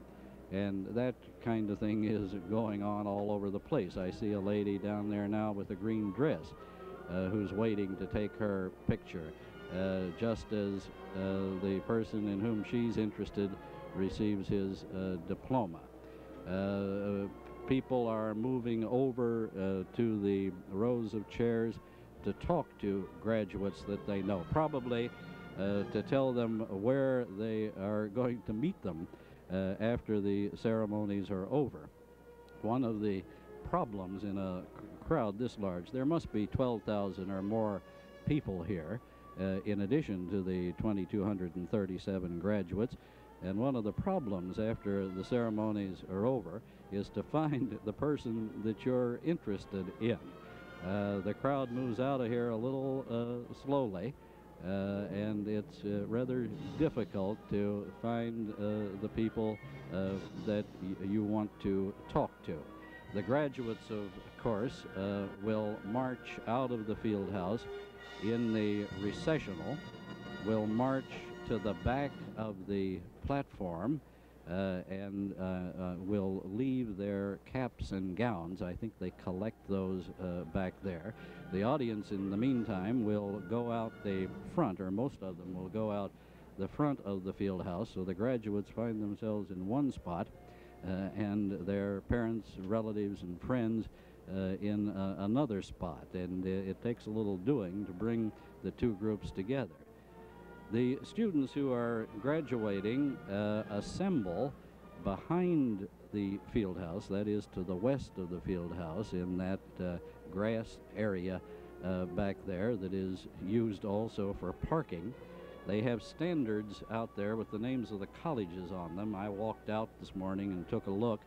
And that kind of thing is going on all over the place. I see a lady down there now with a green dress who's waiting to take her picture, just as the person in whom she's interested receives his diploma. People are moving over to the rows of chairs to talk to graduates that they know, probably to tell them where they are going to meet them after the ceremonies are over. One of the problems in a crowd this large, there must be 12,000 or more people here, in addition to the 2,237 graduates. And one of the problems after the ceremonies are over is to find the person that you're interested in. The crowd moves out of here a little slowly, and it's rather difficult to find the people that you want to talk to. The graduates, of course, will march out of the field house in the recessional, will march to the back of the platform and will leave their caps and gowns. I think they collect those back there. The audience, in the meantime, will go out the front, or most of them will go out the front of the field house, so the graduates find themselves in one spot and their parents, relatives, and friends in another spot. And it takes a little doing to bring the two groups together. The students who are graduating assemble behind the field house, that is to the west of the field house, in that grass area back there that is used also for parking. They have standards out there with the names of the colleges on them. I walked out this morning and took a look.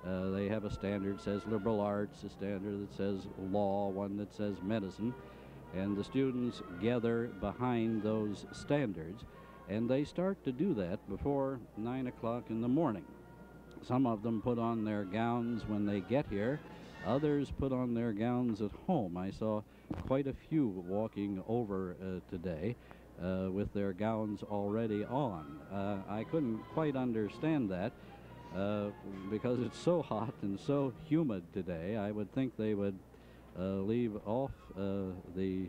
They have a standard that says liberal arts, a standard that says law, one that says medicine. And the students gather behind those standards, and they start to do that before 9 o'clock in the morning. Some of them put on their gowns when they get here. Others put on their gowns at home. I saw quite a few walking over today with their gowns already on. I couldn't quite understand that because it's so hot and so humid today. I would think they would leave off the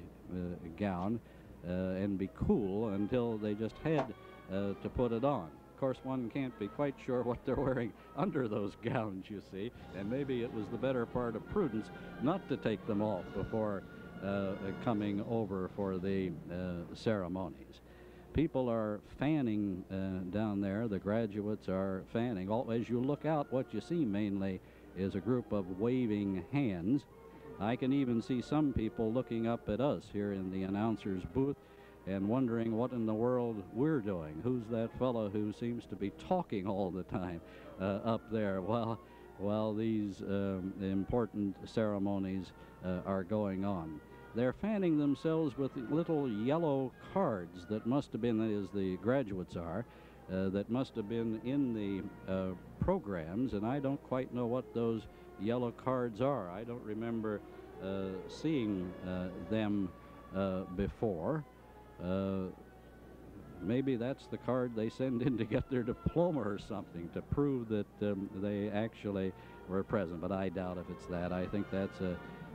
gown and be cool until they just had to put it on. Of course, one can't be quite sure what they're wearing under those gowns, you see, and maybe it was the better part of prudence not to take them off before coming over for the ceremonies. People are fanning down there. The graduates are fanning. As you look out, what you see mainly is a group of waving hands. I can even see some people looking up at us here in the announcer's booth and wondering what in the world we're doing. Who's that fellow who seems to be talking all the time up there while these important ceremonies are going on? They're fanning themselves with little yellow cards that must have been, as the graduates are, that must have been in the programs, and I don't quite know what those yellow cards are. I don't remember seeing them before. Maybe that's the card they send in to get their diploma or something, to prove that they actually were present, but I doubt if it's that. I think that's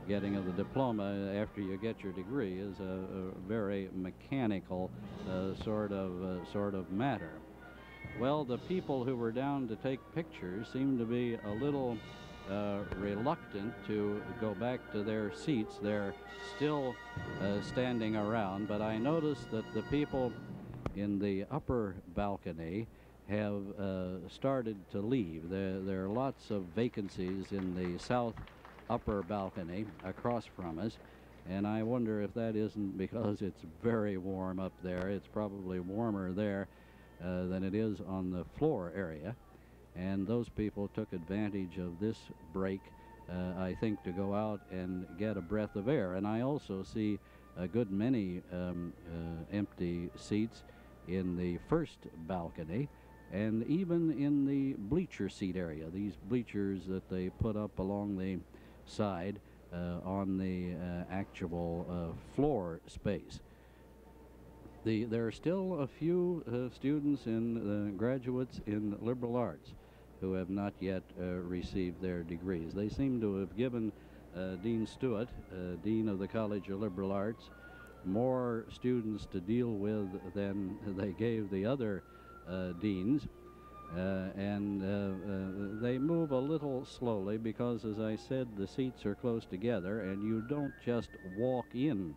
getting of the diploma after you get your degree is a very mechanical sort of matter. Well, the people who were down to take pictures seem to be a little reluctant to go back to their seats. They're still standing around, but I noticed that the people in the upper balcony have started to leave. There are lots of vacancies in the south upper balcony across from us, and I wonder if that isn't because it's very warm up there. It's probably warmer there than it is on the floor area, and those people took advantage of this break I think, to go out and get a breath of air. And I also see a good many empty seats in the first balcony and even in the bleacher seat area, these bleachers that they put up along the side on the actual floor space. There are still a few students and graduates in liberal arts who have not yet received their degrees. They seem to have given Dean Stewart, Dean of the College of Liberal Arts, more students to deal with than they gave the other deans, and they move a little slowly because, as I said, the seats are close together, and you don't just walk in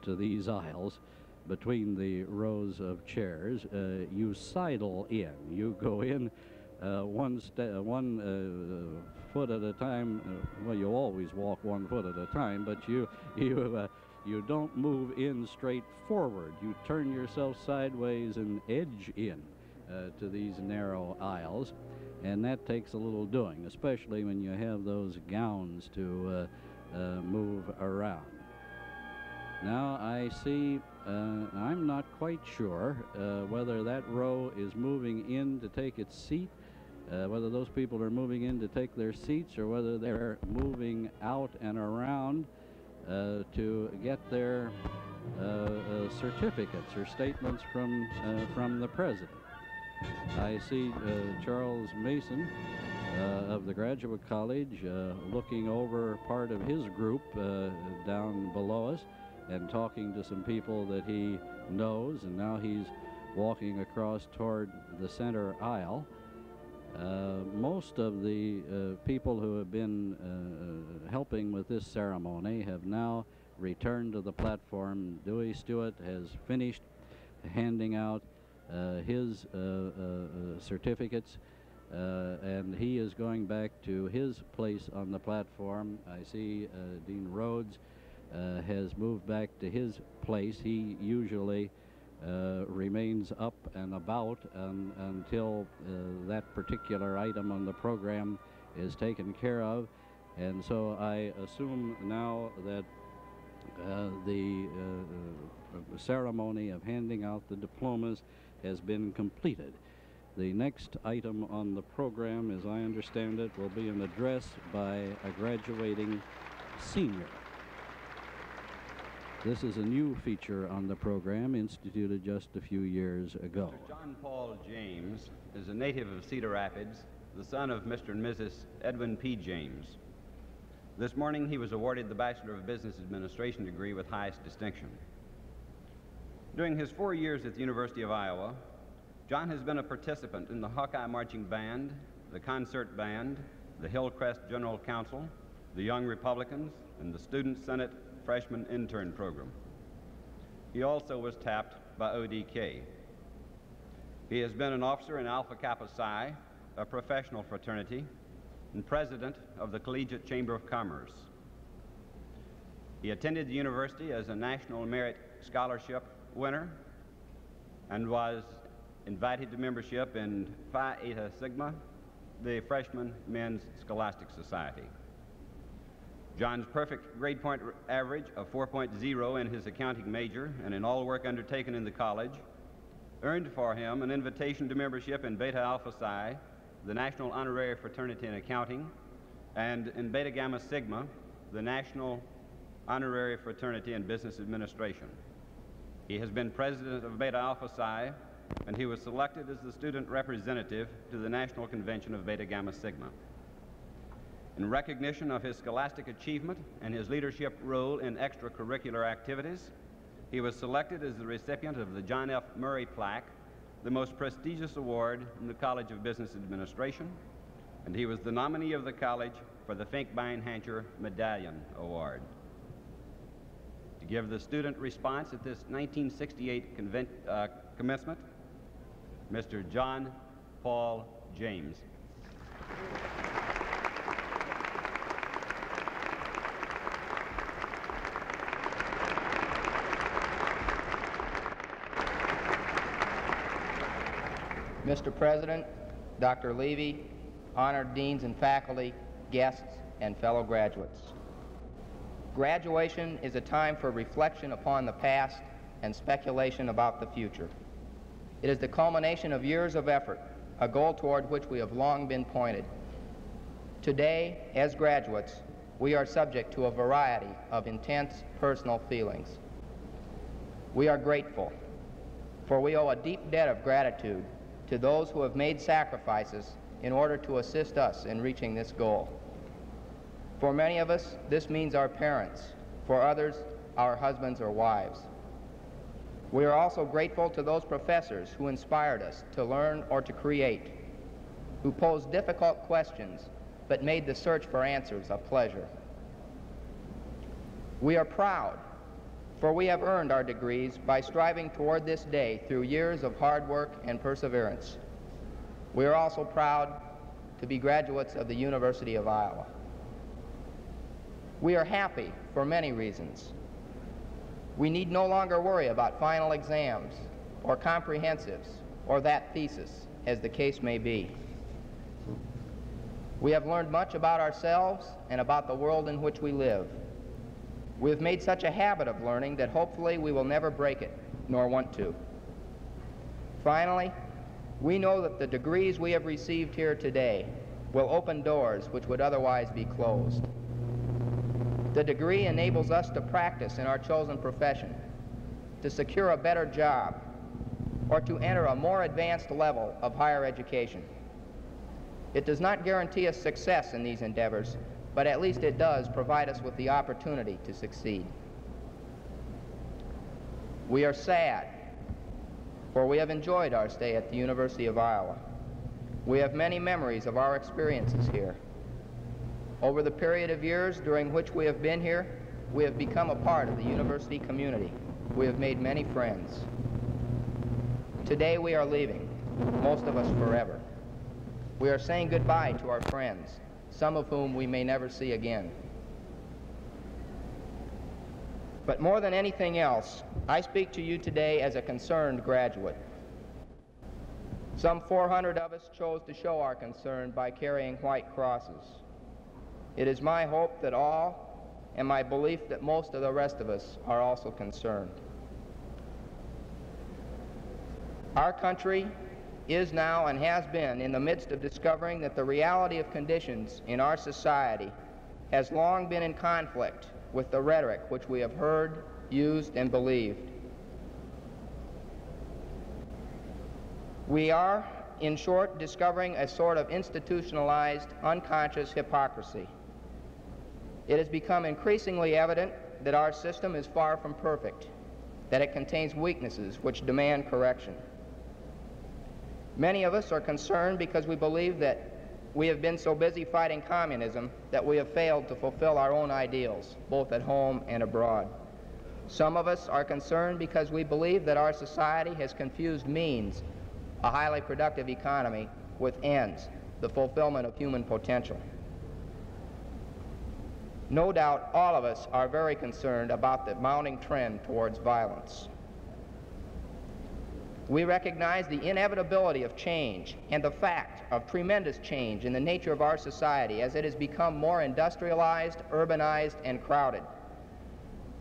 to these aisles between the rows of chairs. You sidle in. You go in one foot at a time. Well, you always walk 1 foot at a time, but you don't move in straight forward. You turn yourself sideways and edge in to these narrow aisles, and that takes a little doing, especially when you have those gowns to move around. Now I see, I'm not quite sure whether that row is moving in to take its seat, whether those people are moving in to take their seats, or whether they're moving out and around to get their certificates or statements from the president. I see Charles Mason of the Graduate College looking over part of his group down below us and talking to some people that he knows, and now he's walking across toward the center aisle. Most of the people who have been helping with this ceremony have now returned to the platform. Dewey Stewart has finished handing out his certificates, and he is going back to his place on the platform. I see Dean Rhodes has moved back to his place. He usually remains up and about until that particular item on the program is taken care of. And so I assume now that the ceremony of handing out the diplomas has been completed. The next item on the program, as I understand it, will be an address by a graduating senior. This is a new feature on the program, instituted just a few years ago. Mr. John Paul James is a native of Cedar Rapids, the son of Mr. and Mrs. Edwin P. James. This morning he was awarded the Bachelor of Business Administration degree with highest distinction. During his 4 years at the University of Iowa, John has been a participant in the Hawkeye Marching Band, the Concert Band, the Hillcrest General Council, the Young Republicans, and the Student Senate Freshman Intern Program. He also was tapped by ODK. He has been an officer in Alpha Kappa Psi, a professional fraternity, and president of the Collegiate Chamber of Commerce. He attended the university as a National Merit Scholarship winner and was invited to membership in Phi Eta Sigma, the Freshman Men's Scholastic Society. John's perfect grade point average of 4.0 in his accounting major and in all work undertaken in the college earned for him an invitation to membership in Beta Alpha Psi, the National Honorary Fraternity in Accounting, and in Beta Gamma Sigma, the National Honorary Fraternity in Business Administration. He has been president of Beta Alpha Psi, and he was selected as the student representative to the National Convention of Beta Gamma Sigma. In recognition of his scholastic achievement and his leadership role in extracurricular activities, he was selected as the recipient of the John F. Murray Plaque, the most prestigious award in the College of Business Administration, and he was the nominee of the college for the Finkbein-Hancher Medallion Award. To give the student response at this 1968 commencement, Mr. John Paul James. Mr. President, Dr. Levi, honored deans and faculty, guests, and fellow graduates. Graduation is a time for reflection upon the past and speculation about the future. It is the culmination of years of effort, a goal toward which we have long been pointed. Today, as graduates, we are subject to a variety of intense personal feelings. We are grateful, for we owe a deep debt of gratitude to those who have made sacrifices in order to assist us in reaching this goal. For many of us, this means our parents. For others, our husbands or wives. We are also grateful to those professors who inspired us to learn or to create, who posed difficult questions but made the search for answers a pleasure. We are proud, for we have earned our degrees by striving toward this day through years of hard work and perseverance. We are also proud to be graduates of the University of Iowa. We are happy for many reasons. We need no longer worry about final exams or comprehensives or that thesis, as the case may be. We have learned much about ourselves and about the world in which we live. We have made such a habit of learning that hopefully we will never break it, nor want to. Finally, we know that the degrees we have received here today will open doors which would otherwise be closed. The degree enables us to practice in our chosen profession, to secure a better job, or to enter a more advanced level of higher education. It does not guarantee us success in these endeavors, but at least it does provide us with the opportunity to succeed. We are sad, for we have enjoyed our stay at the University of Iowa. We have many memories of our experiences here. Over the period of years during which we have been here, we have become a part of the university community. We have made many friends. Today we are leaving, most of us forever. We are saying goodbye to our friends, some of whom we may never see again. But more than anything else, I speak to you today as a concerned graduate. Some 400 of us chose to show our concern by carrying white crosses. It is my hope that all, and my belief that most of the rest of us, are also concerned. Our country is now and has been in the midst of discovering that the reality of conditions in our society has long been in conflict with the rhetoric which we have heard, used, and believed. We are, in short, discovering a sort of institutionalized, unconscious hypocrisy. It has become increasingly evident that our system is far from perfect, that it contains weaknesses which demand correction. Many of us are concerned because we believe that we have been so busy fighting communism that we have failed to fulfill our own ideals, both at home and abroad. Some of us are concerned because we believe that our society has confused means, a highly productive economy, with ends, the fulfillment of human potential. No doubt all of us are very concerned about the mounting trend towards violence. We recognize the inevitability of change and the fact of tremendous change in the nature of our society as it has become more industrialized, urbanized, and crowded.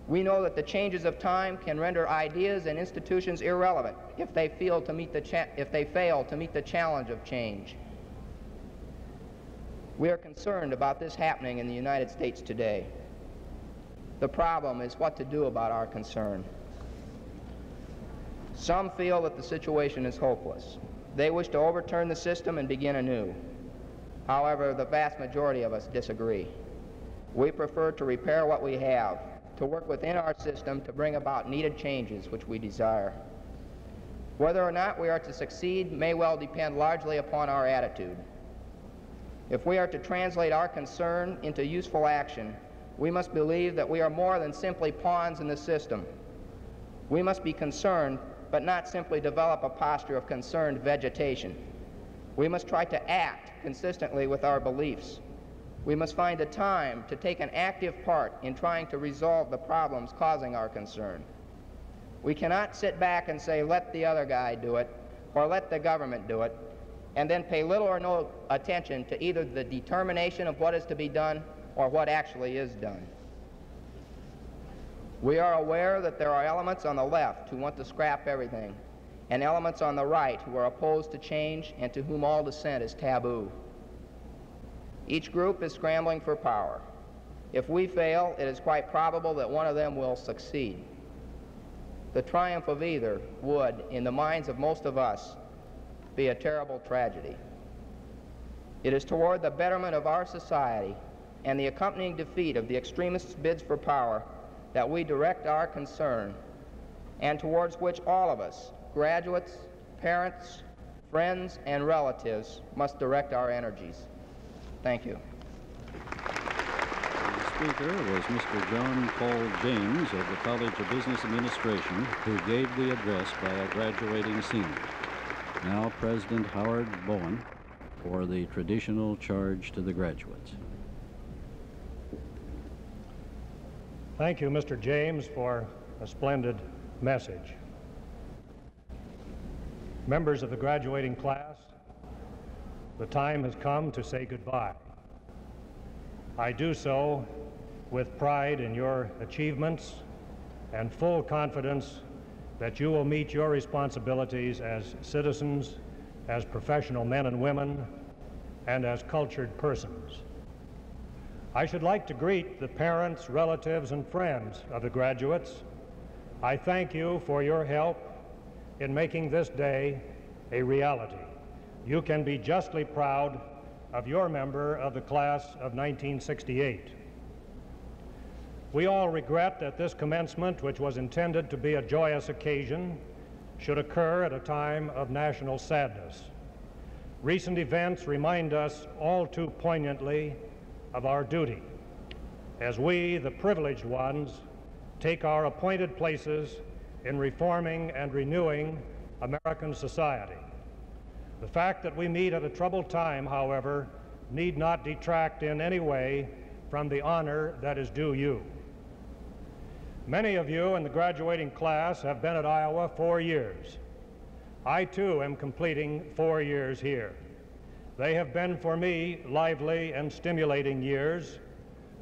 We know that the changes of time can render ideas and institutions irrelevant if they fail to meet the challenge of change. We are concerned about this happening in the United States today. The problem is what to do about our concern. Some feel that the situation is hopeless. They wish to overturn the system and begin anew. However, the vast majority of us disagree. We prefer to repair what we have, to work within our system to bring about needed changes which we desire. Whether or not we are to succeed may well depend largely upon our attitude. If we are to translate our concern into useful action, we must believe that we are more than simply pawns in the system. We must be concerned, but not simply develop a posture of concerned vegetation. We must try to act consistently with our beliefs. We must find the time to take an active part in trying to resolve the problems causing our concern. We cannot sit back and say, let the other guy do it, or let the government do it, and then pay little or no attention to either the determination of what is to be done or what actually is done. We are aware that there are elements on the left who want to scrap everything, and elements on the right who are opposed to change and to whom all dissent is taboo. Each group is scrambling for power. If we fail, it is quite probable that one of them will succeed. The triumph of either would, in the minds of most of us, be a terrible tragedy. It is toward the betterment of our society and the accompanying defeat of the extremists' bids for power that we direct our concern, and towards which all of us, graduates, parents, friends, and relatives, must direct our energies. Thank you. The speaker was Mr. John Paul James of the College of Business Administration, who gave the address by a graduating senior. Now President Howard Bowen for the traditional charge to the graduates. Thank you, Mr. James, for a splendid message. Members of the graduating class, the time has come to say goodbye. I do so with pride in your achievements and full confidence that you will meet your responsibilities as citizens, as professional men and women, and as cultured persons. I should like to greet the parents, relatives, and friends of the graduates. I thank you for your help in making this day a reality. You can be justly proud of your member of the class of 1968. We all regret that this commencement, which was intended to be a joyous occasion, should occur at a time of national sadness. Recent events remind us all too poignantly of our duty as we, the privileged ones, take our appointed places in reforming and renewing American society. The fact that we meet at a troubled time, however, need not detract in any way from the honor that is due you. Many of you in the graduating class have been at Iowa 4 years. I too am completing 4 years here. They have been for me lively and stimulating years,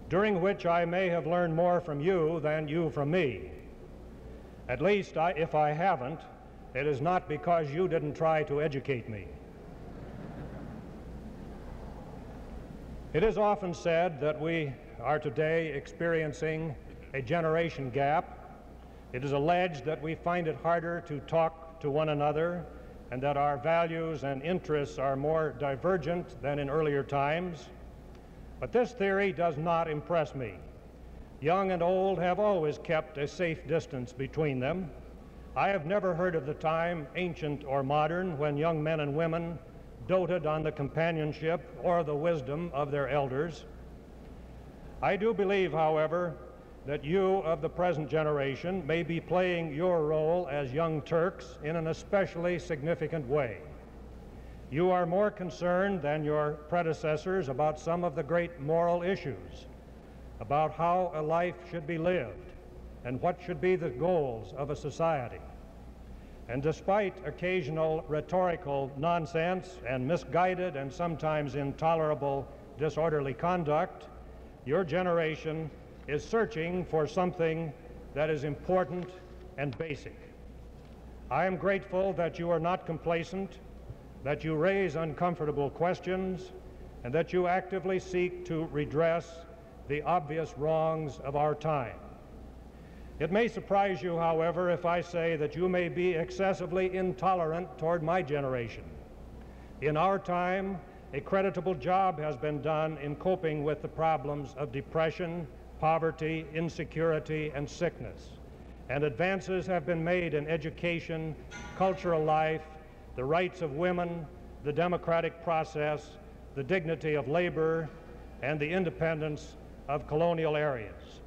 during which I may have learned more from you than you from me. At least, if I haven't, it is not because you didn't try to educate me. It is often said that we are today experiencing a generation gap. It is alleged that we find it harder to talk to one another and that our values and interests are more divergent than in earlier times. But this theory does not impress me. Young and old have always kept a safe distance between them. I have never heard of the time, ancient or modern, when young men and women doted on the companionship or the wisdom of their elders. I do believe, however, that you of the present generation may be playing your role as young Turks in an especially significant way. You are more concerned than your predecessors about some of the great moral issues, about how a life should be lived and what should be the goals of a society. And despite occasional rhetorical nonsense and misguided and sometimes intolerable disorderly conduct, your generation is searching for something that is important and basic. I am grateful that you are not complacent, that you raise uncomfortable questions, and that you actively seek to redress the obvious wrongs of our time. It may surprise you, however, if I say that you may be excessively intolerant toward my generation. In our time, a creditable job has been done in coping with the problems of depression, poverty, insecurity, and sickness. And advances have been made in education, cultural life, the rights of women, the democratic process, the dignity of labor, and the independence of colonial areas.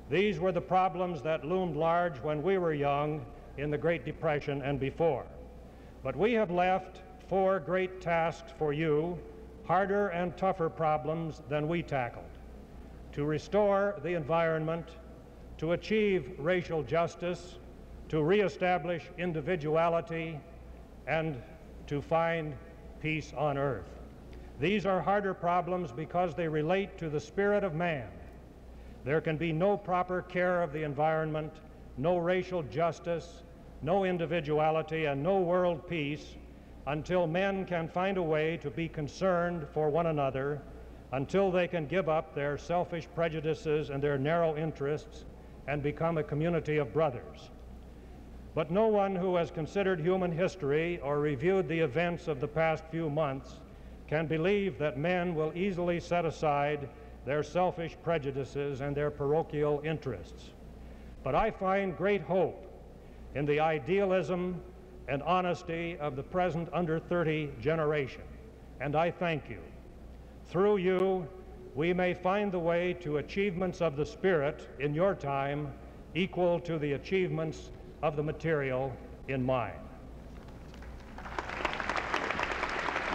These were the problems that loomed large when we were young in the Great Depression and before. But we have left 4 great tasks for you, harder and tougher problems than we tackled: to restore the environment, to achieve racial justice, to reestablish individuality, and to find peace on earth. These are harder problems because they relate to the spirit of man. There can be no proper care of the environment, no racial justice, no individuality, and no world peace until men can find a way to be concerned for one another, until they can give up their selfish prejudices and their narrow interests and become a community of brothers. But no one who has considered human history or reviewed the events of the past few months can believe that men will easily set aside their selfish prejudices and their parochial interests. But I find great hope in the idealism and honesty of the present under 30 generation, and I thank you. Through you, we may find the way to achievements of the spirit in your time equal to the achievements of the material in mine.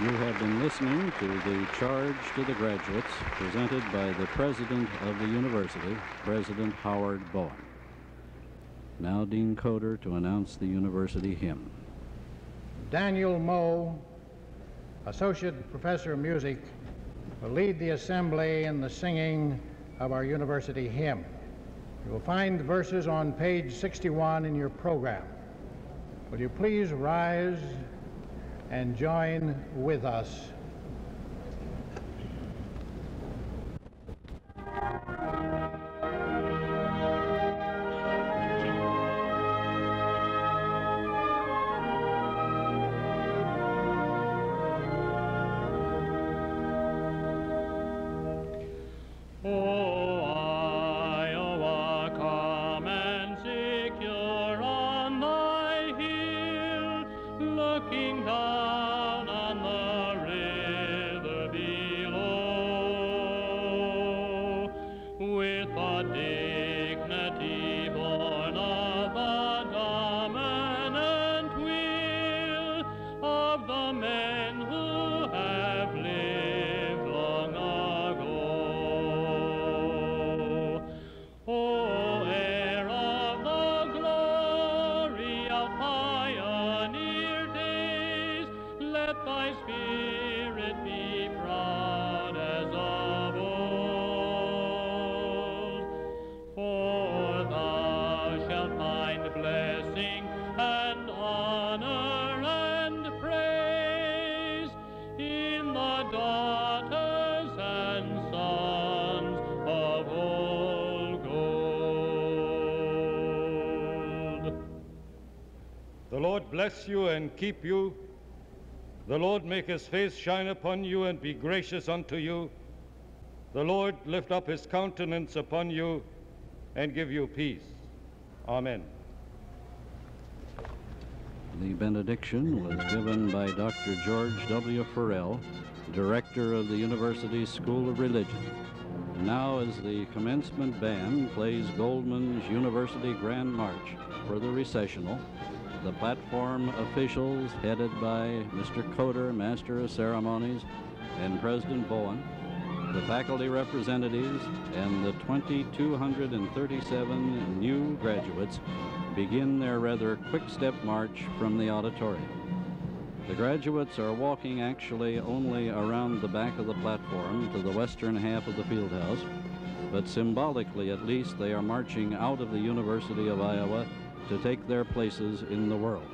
You have been listening to the charge to the graduates presented by the President of the University, President Howard Bowen. Now Dean Coder to announce the university hymn. Daniel Moe, Associate Professor of Music, will lead the assembly in the singing of our university hymn. You will find the verses on page 61 in your program. Will you please rise and join with us? The Lord bless you and keep you. The Lord make his face shine upon you and be gracious unto you. The Lord lift up his countenance upon you and give you peace. Amen. The benediction was given by Dr. George W. Farrell, Director of the University School of Religion. Now, as the commencement band plays Goldman's University Grand March for the recessional, the platform officials headed by Mr. Coder, Master of Ceremonies, and President Bowen, the faculty representatives, and the 2,237 new graduates begin their rather quick-step march from the auditorium. The graduates are walking actually only around the back of the platform to the western half of the field house, but symbolically at least they are marching out of the University of Iowa to take their places in the world.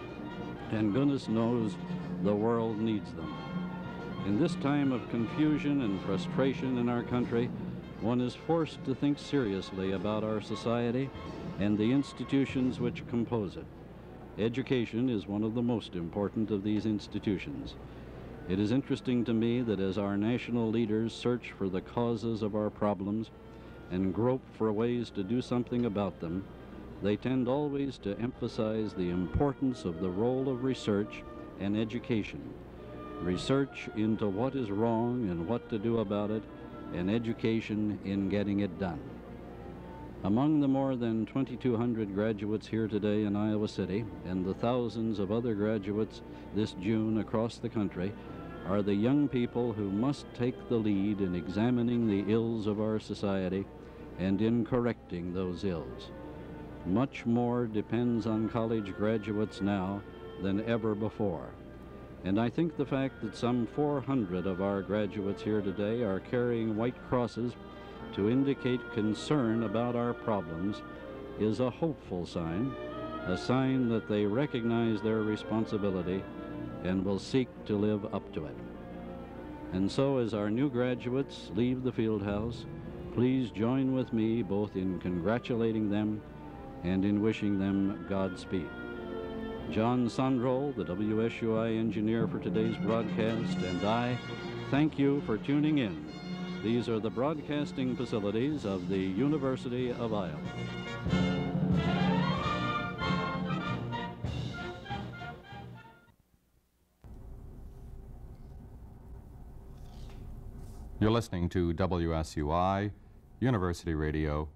And goodness knows the world needs them. In this time of confusion and frustration in our country, one is forced to think seriously about our society and the institutions which compose it. Education is one of the most important of these institutions. It is interesting to me that as our national leaders search for the causes of our problems and grope for ways to do something about them, they tend always to emphasize the importance of the role of research and education. Research into what is wrong and what to do about it, and education in getting it done. Among the more than 2,200 graduates here today in Iowa City and the thousands of other graduates this June across the country are the young people who must take the lead in examining the ills of our society and in correcting those ills. Much more depends on college graduates now than ever before. And I think the fact that some 400 of our graduates here today are carrying white crosses to indicate concern about our problems is a hopeful sign, a sign that they recognize their responsibility and will seek to live up to it. And so as our new graduates leave the field house, please join with me both in congratulating them and in wishing them Godspeed. John Sondrol, the WSUI engineer for today's broadcast, and I thank you for tuning in. These are the broadcasting facilities of the University of Iowa. You're listening to WSUI University Radio.